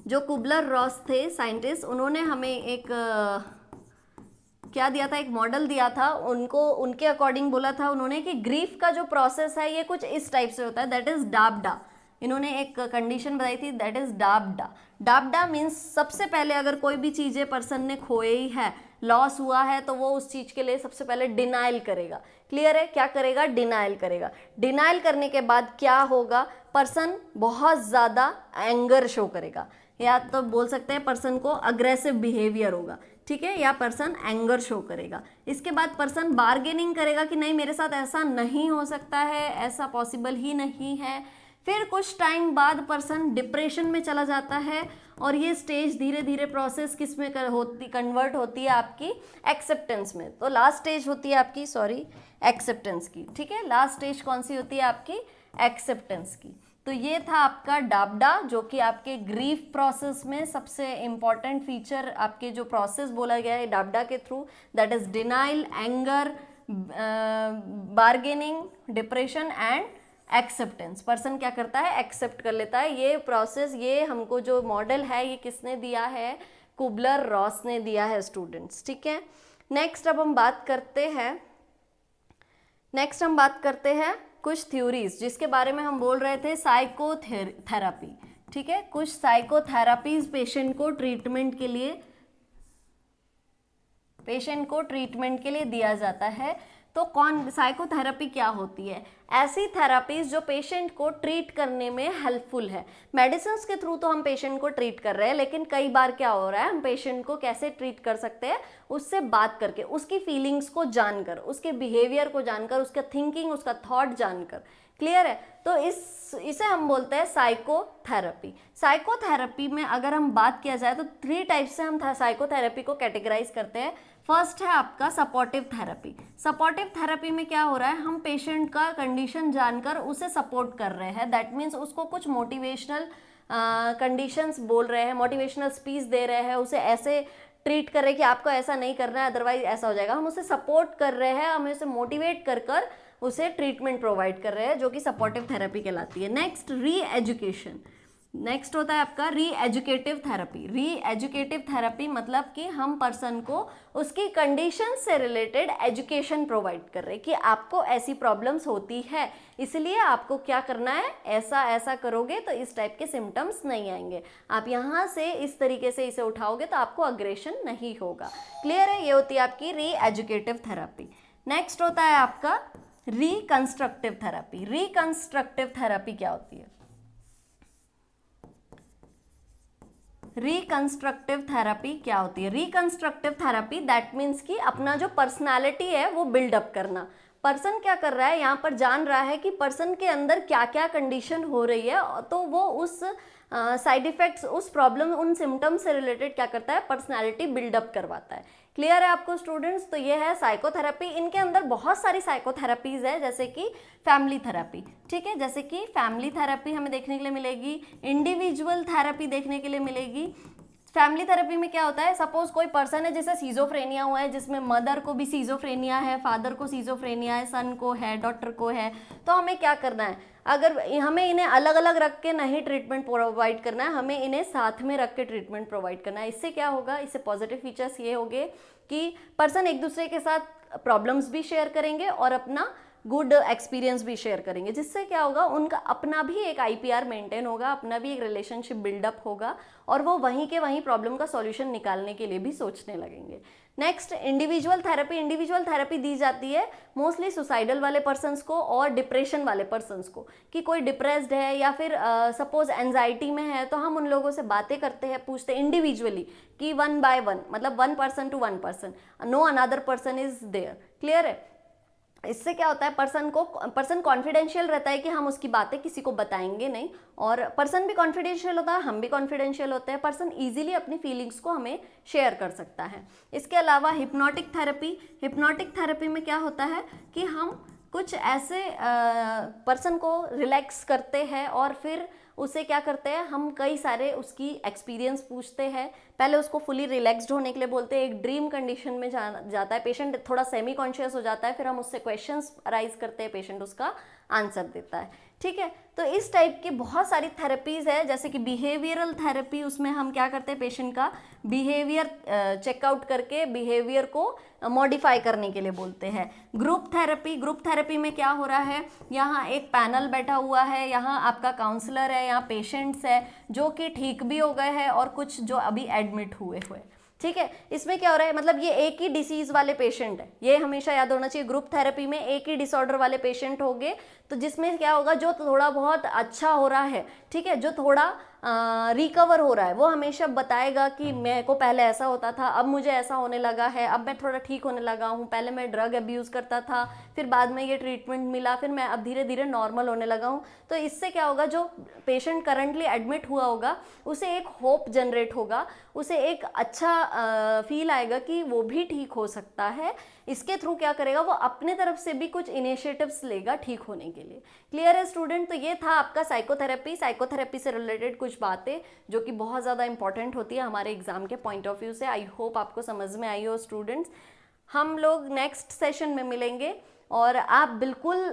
जो कुबलर रॉस थे साइंटिस्ट, उन्होंने हमें एक क्या दिया था, एक मॉडल दिया था, उनको उनके अकॉर्डिंग बोला था उन्होंने कि ग्रीफ का जो प्रोसेस है ये कुछ इस टाइप से होता है, दैट इज डाबडा। इन्होंने एक कंडीशन बताई थी, दैट इज डाबडा। डाबडा मीन्स सबसे पहले अगर कोई भी चीज़ें पर्सन ने खोई ही है, लॉस हुआ है, तो वो उस चीज़ के लिए सबसे पहले डिनाइल करेगा। क्लियर है? क्या करेगा? डिनाइल करेगा। डिनाइल करने के बाद क्या होगा, पर्सन बहुत ज़्यादा एंगर शो करेगा, या तो बोल सकते हैं पर्सन को अग्रेसिव बिहेवियर होगा। ठीक है, या पर्सन एंगर शो करेगा। इसके बाद पर्सन बार्गेनिंग करेगा कि नहीं, मेरे साथ ऐसा नहीं हो सकता है, ऐसा पॉसिबल ही नहीं है। फिर कुछ टाइम बाद पर्सन डिप्रेशन में चला जाता है, और ये स्टेज धीरे धीरे प्रोसेस किस में कन्वर्ट होती है, आपकी एक्सेप्टेंस में। तो लास्ट स्टेज होती है आपकी, सॉरी, एक्सेप्टेंस की। ठीक है, लास्ट स्टेज कौन सी होती है आपकी, एक्सेप्टेंस की। तो ये था आपका डाबडा, जो कि आपके ग्रीफ प्रोसेस में सबसे इंपॉर्टेंट फीचर, आपके जो प्रोसेस बोला गया है डाबडा के through, that is denial, anger, bargaining, depression and acceptance. Person क्या करता है, एक्सेप्ट कर लेता है। ये प्रोसेस, ये हमको जो मॉडल है, ये किसने दिया है, कुबलर रॉस ने दिया है स्टूडेंट्स। ठीक है, नेक्स्ट अब हम बात करते हैं, कुछ थ्योरीज जिसके बारे में हम बोल रहे थे, साइकोथेरेपी। ठीक है, कुछ साइकोथेरापीज पेशेंट को ट्रीटमेंट के लिए दिया जाता है। तो कौन, साइकोथेरेपी क्या होती है, ऐसी थेरापीज जो पेशेंट को ट्रीट करने में हेल्पफुल है। मेडिसिन के थ्रू तो हम पेशेंट को ट्रीट कर रहे हैं, लेकिन कई बार क्या हो रहा है, हम पेशेंट को कैसे ट्रीट कर सकते हैं, उससे बात करके, उसकी फीलिंग्स को जानकर, उसके बिहेवियर को जानकर, उसका थिंकिंग, उसका थॉट जानकर। क्लियर है? तो इसे हम बोलते हैं साइकोथेरेपी। साइकोथेरेपी में अगर हम बात किया जाए तो 3 टाइप से हम साइकोथेरेपी को कैटेगराइज करते हैं। फर्स्ट है आपका सपोर्टिव थेरेपी। सपोर्टिव थेरेपी में क्या हो रहा है, हम पेशेंट का कंडीशन जानकर उसे सपोर्ट कर रहे हैं, दैट मीन्स उसको कुछ मोटिवेशनल कंडीशंस बोल रहे हैं, मोटिवेशनल स्पीच दे रहे हैं, उसे ऐसे ट्रीट कर रहे हैं कि आपको ऐसा नहीं करना है, अदरवाइज ऐसा हो जाएगा। हम उसे सपोर्ट कर रहे हैं, हम उसे मोटिवेट कर उसे ट्रीटमेंट प्रोवाइड कर रहे हैं, जो कि सपोर्टिव थेरेपी कहलाती है। नेक्स्ट, री एजुकेशन। नेक्स्ट होता है आपका री एजुकेटिव थेरेपी। री एजुकेटिव थेरेपी मतलब कि हम पर्सन को उसकी कंडीशन से रिलेटेड एजुकेशन प्रोवाइड कर रहे हैं कि आपको ऐसी प्रॉब्लम्स होती है, इसलिए आपको क्या करना है, ऐसा ऐसा करोगे तो इस टाइप के सिम्टम्स नहीं आएंगे, आप यहाँ से इस तरीके से इसे उठाओगे तो आपको अग्रेशन नहीं होगा। क्लियर है? ये होती है आपकी री एजुकेटिव थेरेपी। नेक्स्ट होता है आपका रिकंस्ट्रक्टिव थेरेपी। रिकंस्ट्रक्टिव थेरेपी क्या होती है? रिकंस्ट्रक्टिव थेरेपी क्या होती है? रिकंस्ट्रक्टिव थेरेपी दैट मीन्स कि अपना जो पर्सनालिटी है वो बिल्डअप करना। पर्सन क्या कर रहा है, यहाँ पर जान रहा है कि पर्सन के अंदर क्या क्या कंडीशन हो रही है, तो वो उस साइड इफेक्ट्स, उस प्रॉब्लम, उन सिम्टम्स से रिलेटेड क्या करता है, पर्सनालिटी बिल्डअप करवाता है। क्लियर है आपको स्टूडेंट्स? तो ये है साइकोथेरेपी। इनके अंदर बहुत सारी साइकोथेरेपीज है, जैसे कि फैमिली थेरेपी, ठीक है, जैसे कि फैमिली थेरेपी हमें देखने के लिए मिलेगी, इंडिविजुअल थेरेपी देखने के लिए मिलेगी। फैमिली थेरेपी में क्या होता है, सपोज कोई पर्सन है जिसे सीजोफ्रेनिया हुआ है, जिसमें मदर को भी सीजोफ्रेनिया है, फादर को सीजोफ्रेनिया है, सन को है, डॉटर को है, तो हमें क्या करना है, अगर हमें इन्हें अलग अलग रख के नहीं ट्रीटमेंट प्रोवाइड करना है, हमें इन्हें साथ में रख के ट्रीटमेंट प्रोवाइड करना है। इससे क्या होगा, इससे पॉजिटिव फीचर्स ये होंगे कि पर्सन एक दूसरे के साथ प्रॉब्लम्स भी शेयर करेंगे और अपना गुड एक्सपीरियंस भी शेयर करेंगे, जिससे क्या होगा, उनका अपना भी एक आईपीआर मेंटेन होगा, अपना भी एक रिलेशनशिप बिल्डअप होगा और वो वहीं के वहीं प्रॉब्लम का सॉल्यूशन निकालने के लिए भी सोचने लगेंगे। Next, individual therapy. Individual therapy दी जाती है मोस्टली सुसाइडल वाले पर्सन्स को और डिप्रेशन वाले पर्सन्स को, कि कोई डिप्रेस्ड है या फिर सपोज एंजाइटी में है, तो हम उन लोगों से बातें करते हैं, पूछते हैं इंडिविजुअली कि 1 by 1, मतलब 1 person to 1 person, no another person is there. Clear है? इससे क्या होता है, पर्सन कॉन्फिडेंशियल रहता है कि हम उसकी बातें किसी को बताएंगे नहीं, और पर्सन भी कॉन्फिडेंशियल होता है, हम भी कॉन्फिडेंशियल होते हैं, पर्सन इजीली अपनी फीलिंग्स को हमें शेयर कर सकता है। इसके अलावा हिप्नोटिक थेरेपी। हिप्नोटिक थेरेपी में क्या होता है कि हम कुछ ऐसे पर्सन को रिलैक्स करते हैं और फिर उसे क्या करते हैं, हम कई सारे उसकी एक्सपीरियंस पूछते हैं, पहले उसको फुली रिलैक्स्ड होने के लिए बोलते हैं, एक ड्रीम कंडीशन में जाता है पेशेंट, थोड़ा सेमी कॉन्शियस हो जाता है, फिर हम उससे क्वेश्चंस अराइज करते हैं, पेशेंट उसका आंसर देता है। ठीक है, तो इस टाइप की बहुत सारी थेरेपीज है, जैसे कि बिहेवियरल थेरेपी, उसमें हम क्या करते हैं, पेशेंट का बिहेवियर चेकआउट करके बिहेवियर को मॉडिफाई करने के लिए बोलते हैं। Group therapy. ग्रुप थेरेपी में क्या हो रहा है, यहाँ एक पैनल बैठा हुआ है, यहाँ आपका काउंसलर है, यहाँ पेशेंट्स है जो कि ठीक भी हो गए हैं और कुछ जो अभी एडमिट हुए। ठीक है, इसमें क्या हो रहा है, मतलब ये एक ही डिसीज वाले पेशेंट है, ये हमेशा याद होना चाहिए। ग्रुप थेरेपी में एक ही डिसऑर्डर वाले पेशेंट होंगे, तो जिसमें क्या होगा, जो थोड़ा बहुत अच्छा हो रहा है, ठीक है, जो थोड़ा रिकवर हो रहा है, वो हमेशा बताएगा कि मेरे को पहले ऐसा होता था, अब मुझे ऐसा होने लगा है, अब मैं थोड़ा ठीक होने लगा हूँ, पहले मैं ड्रग अब्यूज़ करता था, फिर बाद में ये ट्रीटमेंट मिला, फिर मैं अब धीरे धीरे नॉर्मल होने लगा हूँ। तो इससे क्या होगा, जो पेशेंट करंटली एडमिट हुआ होगा उसे एक होप जनरेट होगा, उसे एक अच्छा फील आएगा कि वो भी ठीक हो सकता है। इसके थ्रू क्या करेगा, वो अपने तरफ से भी कुछ इनिशिएटिव्स लेगा ठीक होने के लिए। क्लियर है स्टूडेंट? तो ये था आपका साइकोथेरेपी। साइकोथेरेपी से रिलेटेड कुछ बातें जो कि बहुत ज़्यादा इंपॉर्टेंट होती है हमारे एग्जाम के पॉइंट ऑफ व्यू से। आई होप आपको समझ में आई हो स्टूडेंट्स। हम लोग नेक्स्ट सेशन में मिलेंगे और आप बिल्कुल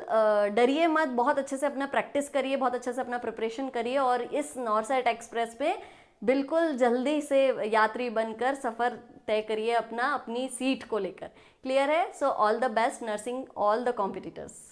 डरिए मत, बहुत अच्छे से अपना प्रैक्टिस करिए, बहुत अच्छे से अपना प्रिपरेशन करिए और इस नॉर्सेट एक्सप्रेस पे बिल्कुल जल्दी से यात्री बनकर सफ़र तय करिए अपनी सीट को लेकर। क्लियर है? So all the best nursing all the competitors.